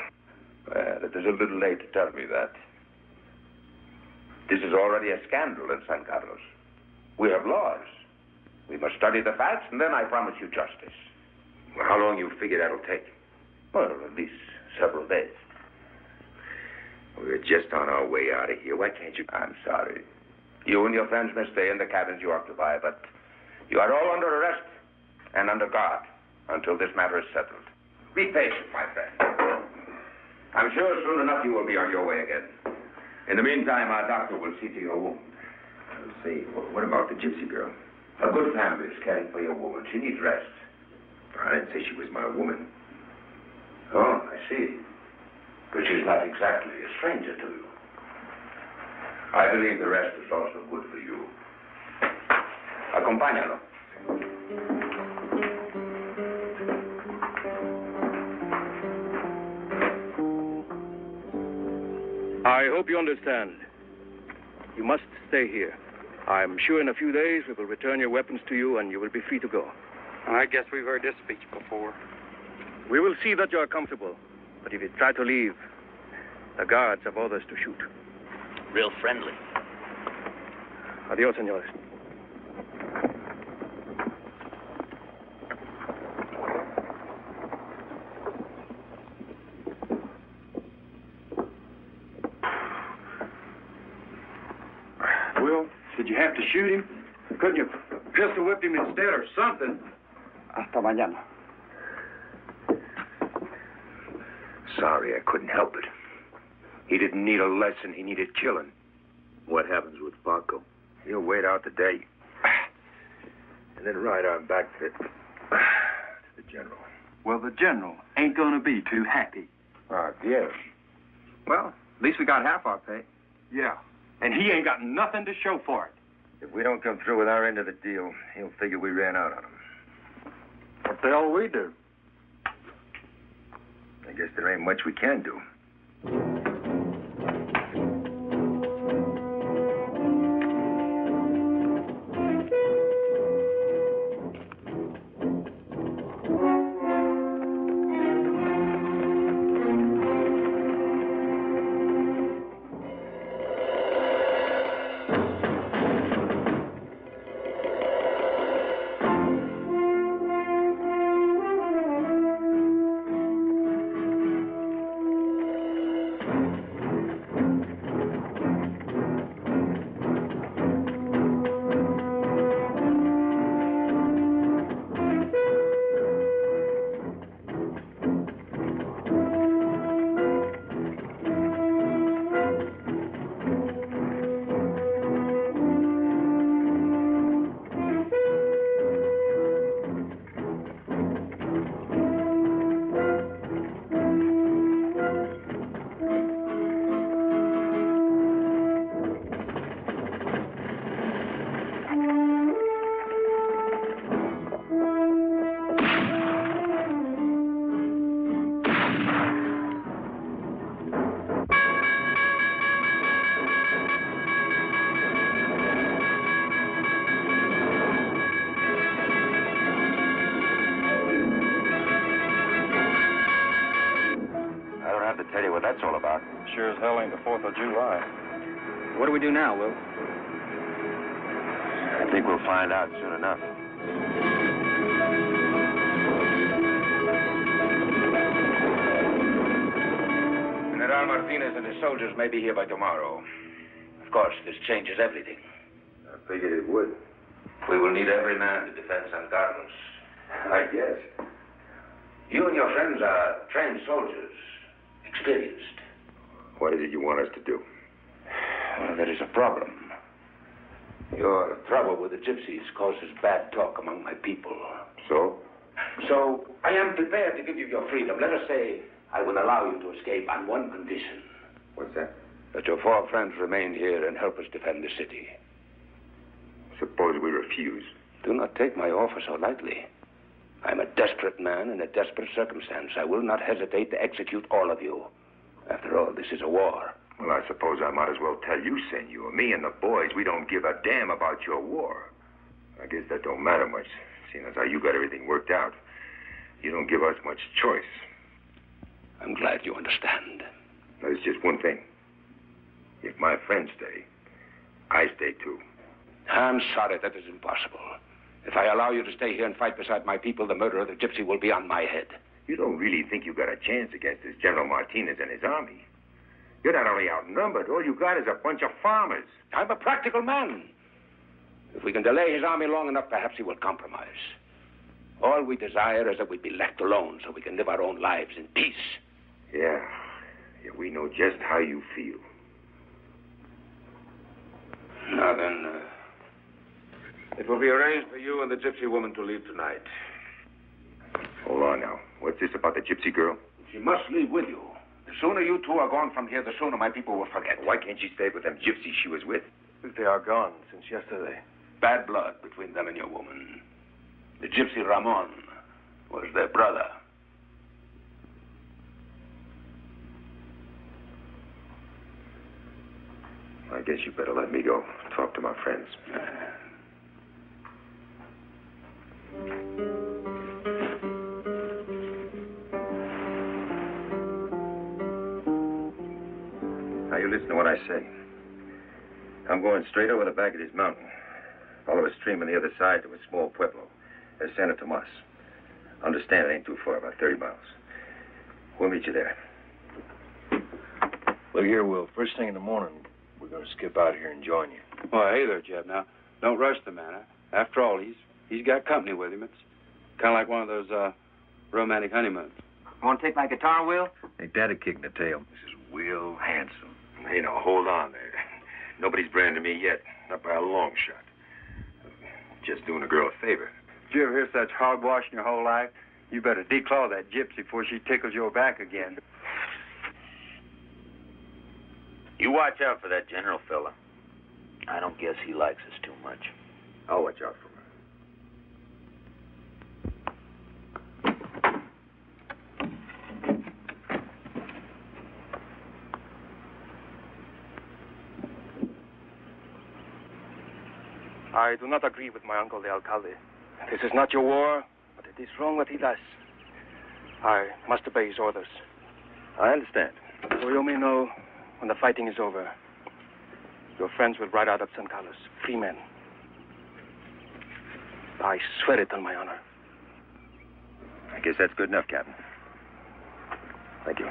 Well, it is a little late to tell me that. This is already a scandal in San Carlos. We have laws. We must study the facts, and then I promise you justice. Well, how long you figure that'll take? Well, at least several days. We're just on our way out of here. Why can't you... I'm sorry. You and your friends may stay in the cabins you occupy, but you are all under arrest and under guard until this matter is settled. Be patient, my friend. I'm sure soon enough you will be on your way again. In the meantime, our doctor will see to your wound. Let's see. What about the gypsy girl? A good family is caring for your woman. She needs rest. I didn't say she was my woman. Oh, I see. But she's not exactly a stranger to you. I believe the rest is also good for you. Acompáñalo. I hope you understand. You must stay here. I'm sure in a few days we will return your weapons to you and you will be free to go. I guess we've heard this speech before. We will see that you are comfortable. But if you try to leave, the guards have orders to shoot. Real friendly. Adios, senores. Will, did you have to shoot him? Couldn't you pistol whipped him instead or something? Hasta mañana. Sorry, I couldn't help it. He didn't need a lesson. He needed killing. What happens with Paco? He'll wait out the day. And then ride on back to the general. Well, the general ain't gonna be too happy. Yes. Well, at least we got half our pay. Yeah. And he ain't got nothing to show for it. If we don't come through with our end of the deal, he'll figure we ran out on him. What the hell we do? I guess there ain't much we can do. That's all about. Sure as hell ain't the 4th of July. What do we do now, Will? I think we'll find out soon enough. General Martinez and his soldiers may be here by tomorrow. Of course, this changes everything. I figured it would. We will need every man to defend San Carlos. I guess. You and your friends are trained soldiers. Experienced. What is it you want us to do? Well, there is a problem. Your trouble with the gypsies causes bad talk among my people. So? So, I am prepared to give you your freedom. Let us say I will allow you to escape on one condition. What's that? That your 4 friends remain here and help us defend the city. refuse. Do not take my offer so lightly. I'm a desperate man in a desperate circumstance. I will not hesitate to execute all of you. After all, this is a war. Well, I suppose I might as well tell you, senor. Me and the boys, we don't give a damn about your war. I guess that don't matter much, seeing as how you got everything worked out. You don't give us much choice. I'm glad you understand. There's just one thing. If my friends stay, I stay too. I'm sorry, that is impossible. If I allow you to stay here and fight beside my people, the murder of the gypsy will be on my head. You don't really think you got a chance against this General Martinez and his army. You're not only outnumbered, all you got is a bunch of farmers. I'm a practical man. If we can delay his army long enough, perhaps he will compromise. All we desire is that we be left alone so we can live our own lives in peace. Yeah, we know just how you feel. Now then, it will be arranged for you and the gypsy woman to leave tonight. Hold on now. What's this about the gypsy girl? She must leave with you. The sooner you two are gone from here, the sooner my people will forget. Why can't she stay with them gypsies she was with? They are gone since yesterday. Bad blood between them and your woman. The gypsy Ramon was their brother. I guess you better let me go. Talk to my friends. Now, you listen to what I say. I'm going straight over the back of this mountain. Follow a stream on the other side to a small pueblo. There's Santa Tomas. Understand, it ain't too far, about 30 miles. We'll meet you there. Look here, Will. First thing in the morning, we're going to skip out here and join you. Well, hey there, Jeb. Now, don't rush the man. After all, he's got company with him. It's kind of like one of those romantic honeymoons. Want to take my guitar, Will? Ain't that a kick in the tail? This is Will Hansen. Hey, now, hold on there. Nobody's branded me yet. Not by a long shot. Just doing a girl a favor. Did you ever hear such hogwash in your whole life? You better declaw that gypsy before she tickles your back again. You watch out for that general fella. I don't guess he likes us too much. I'll watch out for I do not agree with my uncle, the alcalde. This is not your war, but it is wrong what he does. I must obey his orders. I understand. So you may know when the fighting is over, your friends will ride out of San Carlos, free men. I swear it on my honor. I guess that's good enough, Captain. Thank you.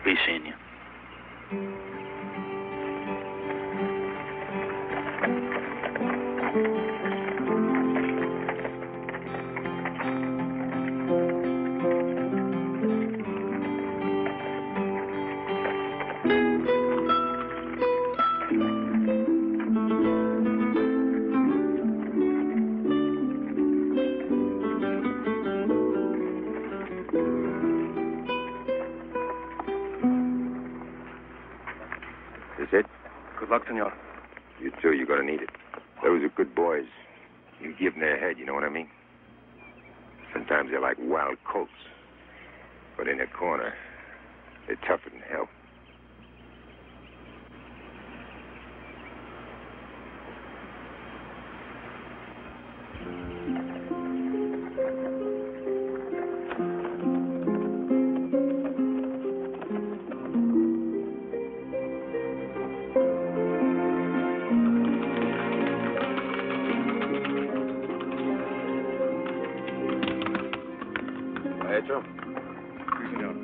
Be seeing you. It? Good luck, senor. You too, you're gonna need it. Those are good boys. You give them their head, you know what I mean? Sometimes they're like wild colts. But in a corner, they're tougher than hell. Hecho. Sí, señor.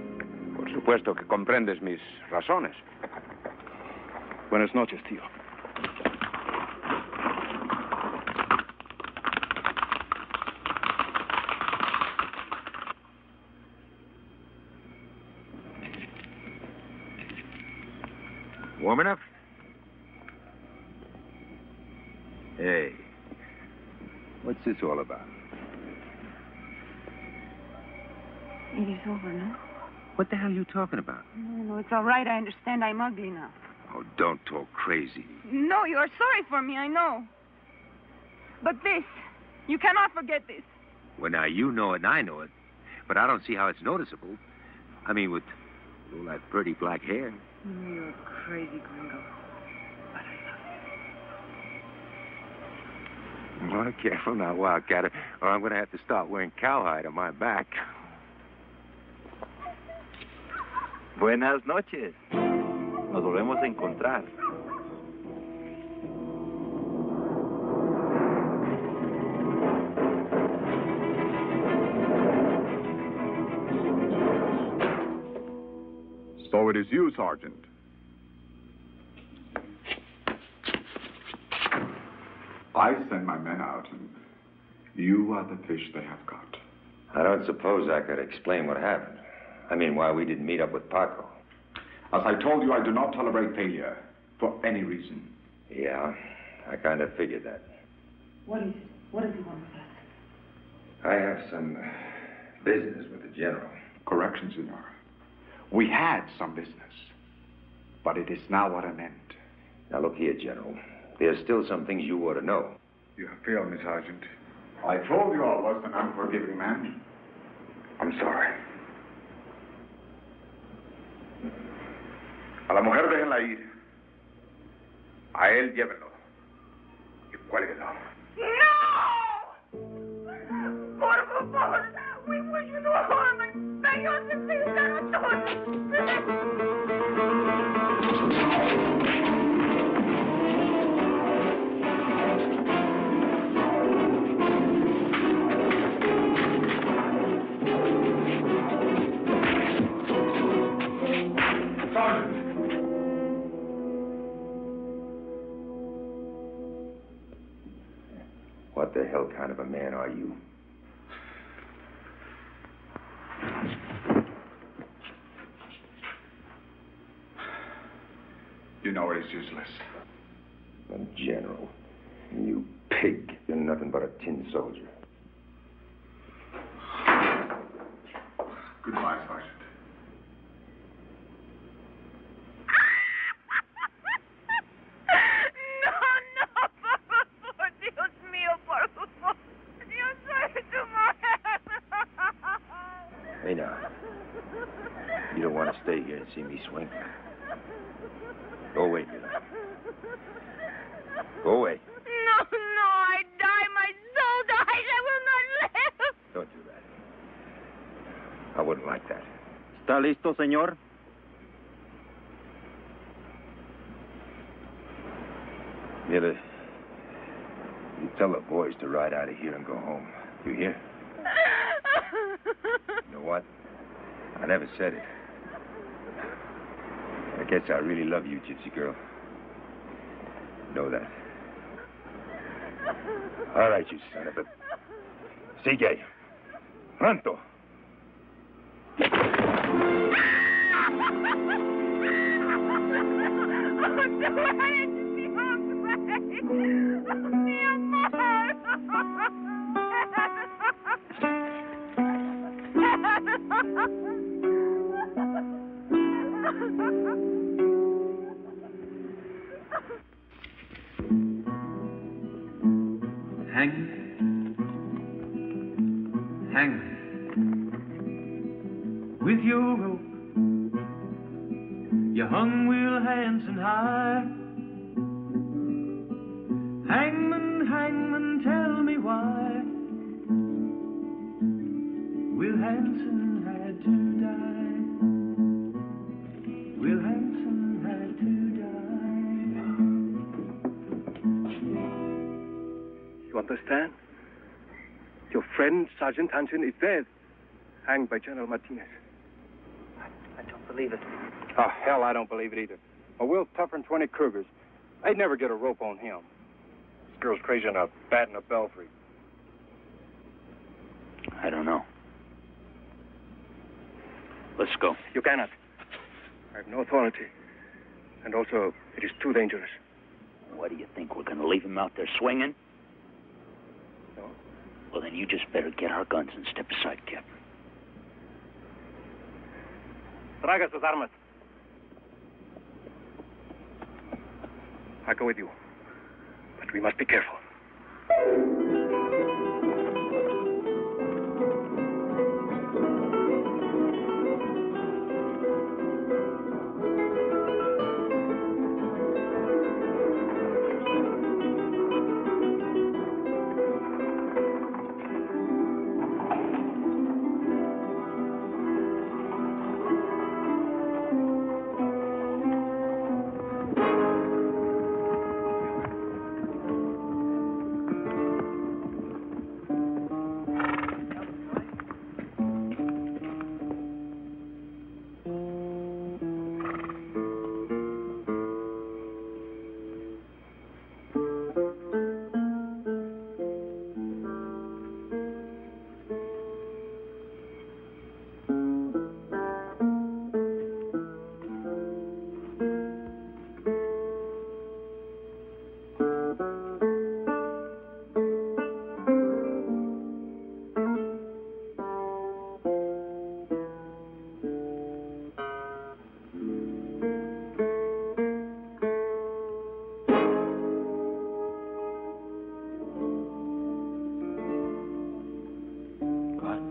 Por supuesto que comprendes mis razones. Buenas noches, tío. Warm enough? Hey. What's this all about? It is over, no? What the hell are you talking about? No, it's all right. I understand I'm ugly now. Oh, don't talk crazy. No, you are sorry for me, I know. But this, you cannot forget this. Well, now, you know it and I know it, but I don't see how it's noticeable. I mean, with all that pretty black hair. You're crazy, Gringo. Well, careful now, Wildcatter, or I'm going to have to start wearing cowhide on my back. Buenas noches. Nos volvemos a encontrar. So it is you, Sergeant. I send my men out, and you are the fish they have caught. I don't suppose I could explain what happened. I mean, why we didn't meet up with Paco. As I told you, I do not tolerate failure for any reason. Yeah, I kind of figured that. What is it? What does he want with us? I have some business with the general. Correction, Senor. We had some business, but it is now at an end. Now, look here, General. There's still some things you ought to know. You have failed me, Sergeant. I told you I was an unforgiving man. I'm sorry. A la mujer déjenla ir. A él llévenlo. Y cuélguenlo. No! Por favor, we wish you no harm and may your defense What the hell kind of a man are you? You know it is useless. A general. You pig. You're nothing but a tin soldier. Goodbye, Sergeant. Hey, now. You don't want to stay here and see me swing. Go away, Mila. Go away. No, I die. My soul dies. I will not live. Don't do that. I wouldn't like that. ¿Está listo, señor? Mila, you tell the boys to ride out of here and go home. You hear? You know what? I never said it. I guess I really love you, gypsy girl. Know that. All right, you son of a... Sigue. Pronto. Hang with your rope. You hung Will Hansen high. Hangman, hangman, tell me why Will Hansen had to die. Will Hansen had to die. You understand? Your friend, Sergeant Hansen, is dead, hanged by General Martinez. I don't believe it. Oh, hell, I don't believe it either. Well, Will's tougher than 20 cougars. They'd never get a rope on him. This girl's crazy enough, bat in a belfry. I don't know. Let's go. You cannot. I have no authority. And also, it is too dangerous. What do you think? We're going to leave him out there swinging? No. Well, then you just better get our guns and step aside, Captain. Traiga sus armas. I'll go with you. But we must be careful.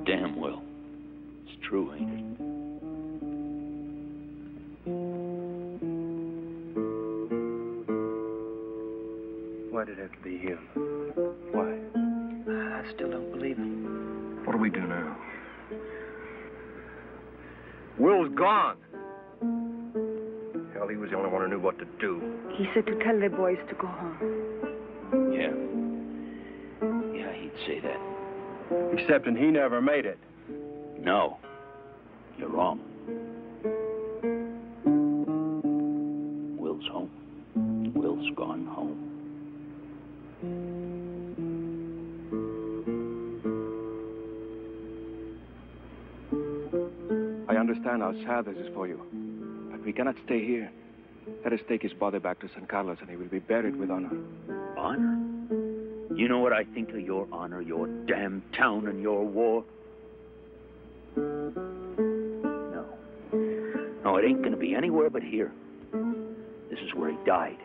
Damn, Will. It's true, ain't it? Why'd it have to be him? Why? I still don't believe it. What do we do now? Will's gone. Hell, he was the only one who knew what to do. He said to tell the boys to go home. Yeah. Yeah, he'd say that. Excepting he never made it. No. You're wrong. Will's home. Will's gone home. I understand how sad this is for you. But we cannot stay here. Let us take his body back to San Carlos and he will be buried with honor. Honor? You know what I think of your honor, your damn town, and your war? No. No, it ain't gonna be anywhere but here. This is where he died.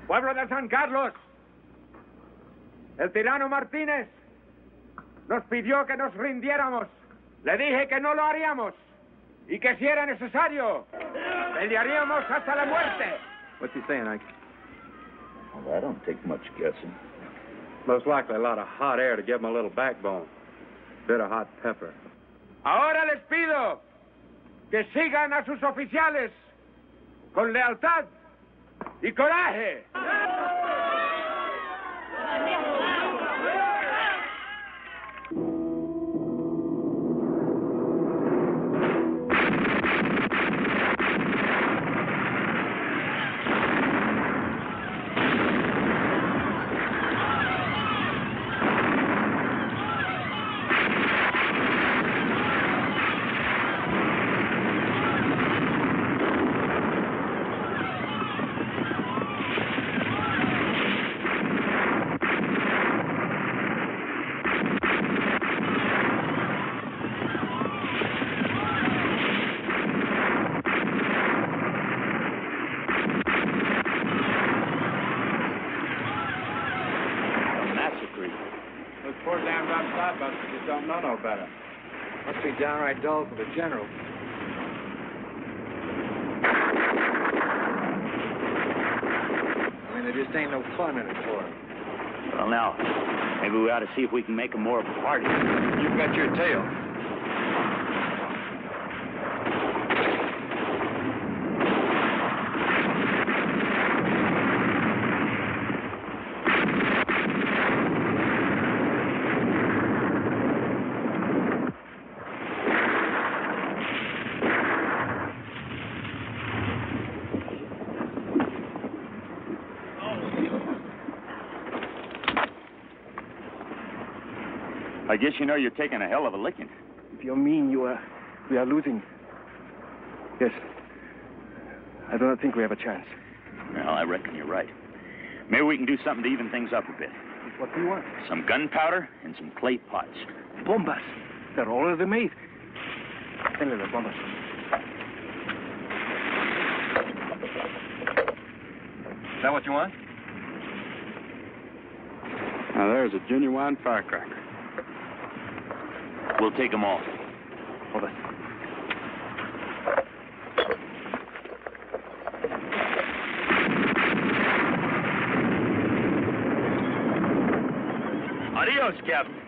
Pueblo de San Carlos, el tirano Martinez nos pidió que nos rindiéramos. Le dije que no lo haríamos y que si era necesario, pelearíamos hasta la muerte. What's he saying, Ike? Well, that don't take much guessing. Most likely a lot of hot air to give him a little backbone. Bit of hot pepper. Ahora les pido que sigan a sus oficiales con lealtad y coraje. Those poor damn rough side busters just don't know no better. Must be downright dull for the general. I mean, there just ain't no fun in it for him. Well, now, maybe we ought to see if we can make him more of a party. You've got your tail. I guess you know you're taking a hell of a licking. If you mean we are losing, yes. I do not think we have a chance. Well, I reckon you're right. Maybe we can do something to even things up a bit. What do you want? Some gunpowder and some clay pots. Bombas. They're already made. Denle las bombas. Is that what you want? Now, there's a genuine firecracker. We'll take them all. Hold on. Adios, Captain.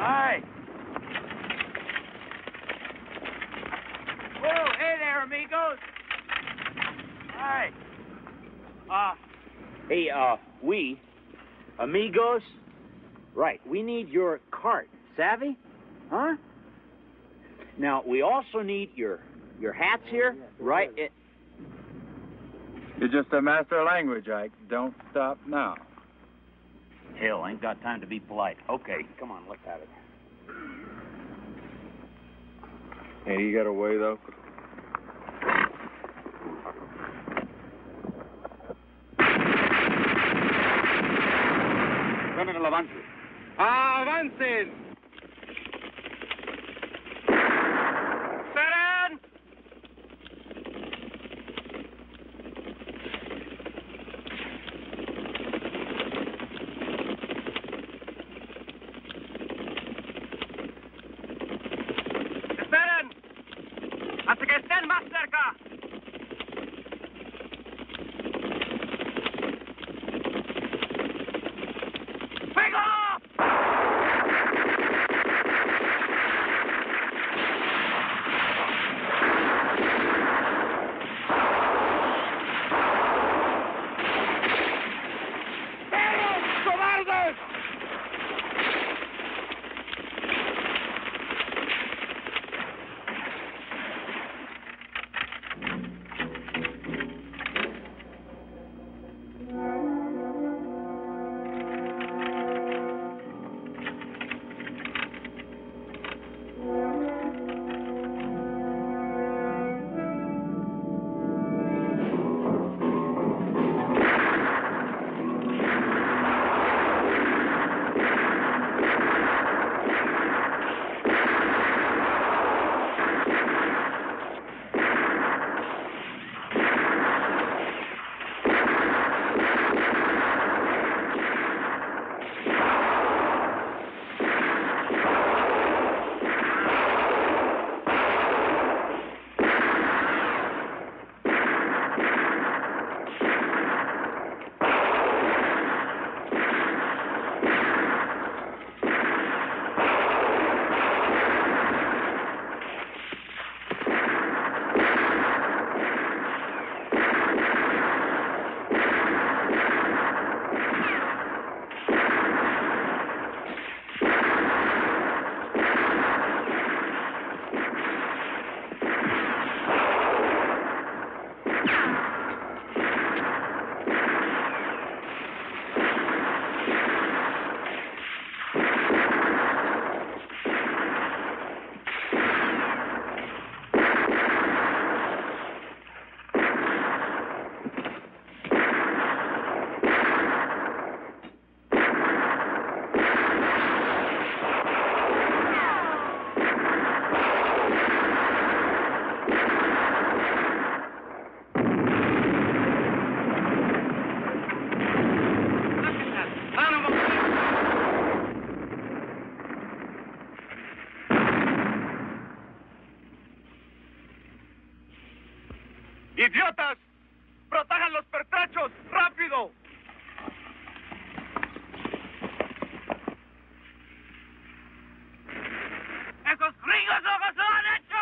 Hi. Whoa, hey there, amigos. Hi. Hey, we, amigos, right, we need your cart, savvy? Huh? Now, we also need your hats here, right? You're just a master of language, Ike. Don't stop now. Hell, ain't got time to be polite. Okay, come on, let's have it. Hey, you got away, though? Criminal avance. ¡Avancen! ¡Seren! ¡Esperen! ¡Hasta que estén más cerca! ¡Fuego! pertrechos! ¡Rápido! ¡Esos gringos locos lo han hecho!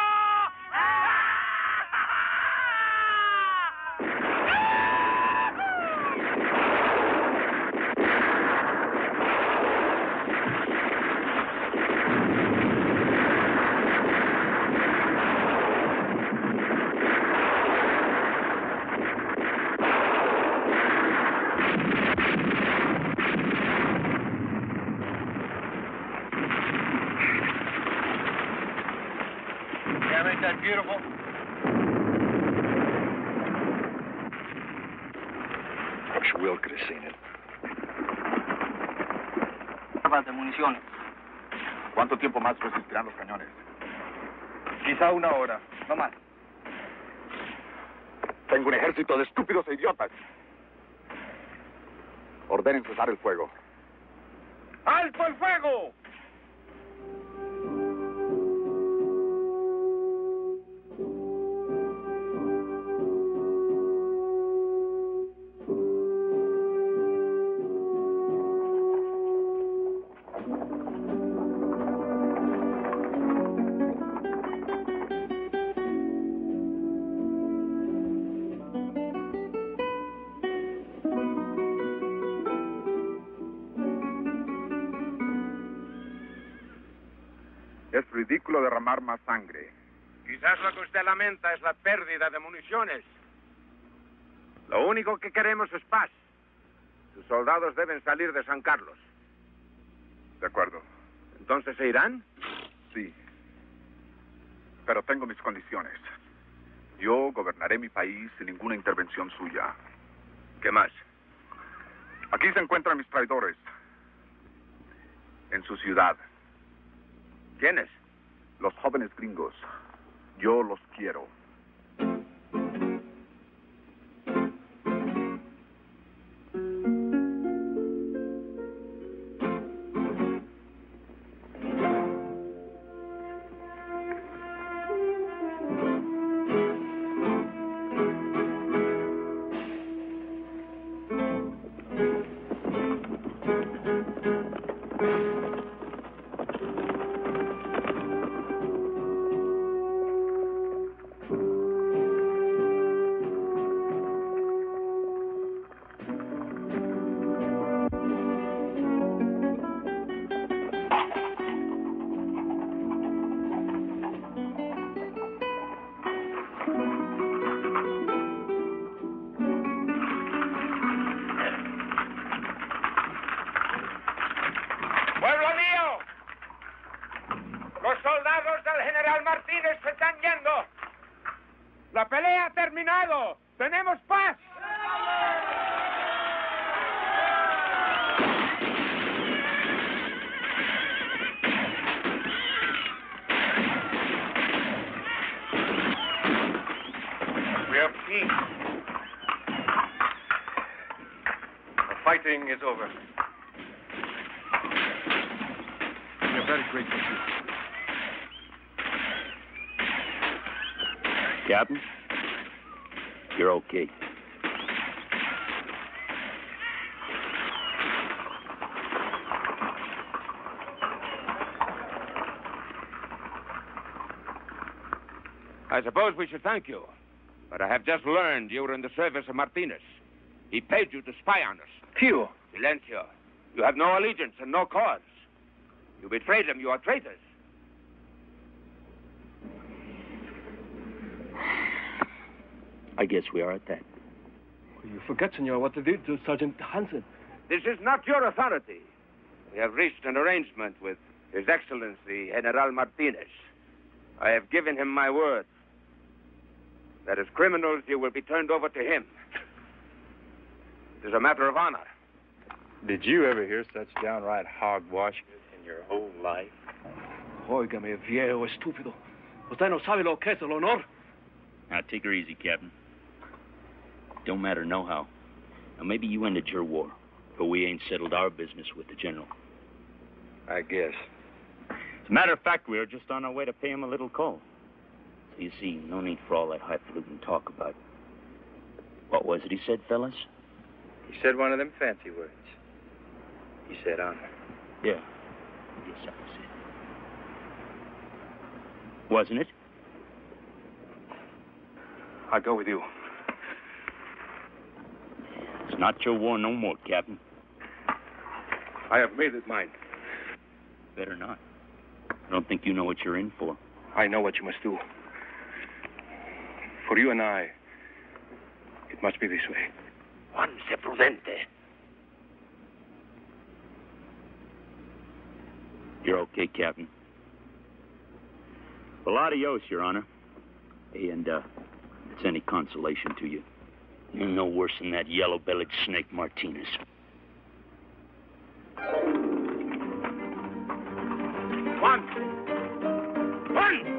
Ain't that beautiful? Wish Will could have seen it. De municiones. ¿Cuánto tiempo más resistirán los cañones? Quizá 1 hora, no más. Tengo un ejército de estúpidos e idiotas. Ordenen cesar el fuego. ¡Alto el fuego! Es ridículo derramar más sangre. Quizás lo que usted lamenta es la pérdida de municiones. Lo único que queremos es paz. Sus soldados deben salir de San Carlos. De acuerdo. ¿Entonces se irán? Sí. Pero tengo mis condiciones. Yo gobernaré mi país sin ninguna intervención suya. ¿Qué más? Aquí se encuentran mis traidores. En su ciudad. ¿Quiénes? Los jóvenes gringos. Yo los quiero. ¡Pueblo mío! Los soldados del general Martínez se están yendo. La pelea ha terminado. ¡Tenemos paz! We have peace. The fighting is over. We are very grateful to you. Captain, you're okay. I suppose we should thank you. But I have just learned you were in the service of Martinez. He paid you to spy on us. Tío. Silencio. You have no allegiance and no cause. You betrayed him. You are traitors. I guess we are at that. You forget, senor, what they did to Sergeant Hansen. This is not your authority. We have reached an arrangement with His Excellency General Martinez. I have given him my word that as criminals you will be turned over to him. It is a matter of honor. Did you ever hear such downright hogwash in your whole life? Óigame, viejo estúpido. Usted no sabe lo que es el honor. Now, take her easy, Captain. Don't matter no how. Now, maybe you ended your war, but we ain't settled our business with the general. I guess. As a matter of fact, we were just on our way to pay him a little call. So you see, no need for all that highfalutin talk about What was it he said, fellas? He said one of them fancy words. He said honor. Yeah. Yes, that was it. Wasn't it? I'll go with you. It's not your war no more, Captain. I have made it mine. Better not. I don't think you know what you're in for. I know what you must do. For you and I, it must be this way. Juan, sé prudente. You're okay, Captain. Well, adios, Your Honor. Hey, and, if it's any consolation to you, you're no worse than that yellow-bellied snake Martinez. Juan! Juan!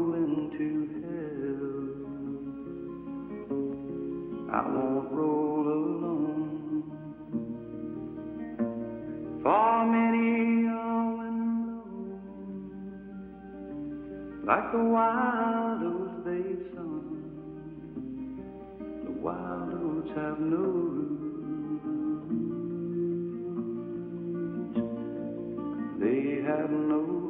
roll into hell. I won't roll alone. For many a wind blows, like the wild oats they've sung. The wild oats have no roots. They have no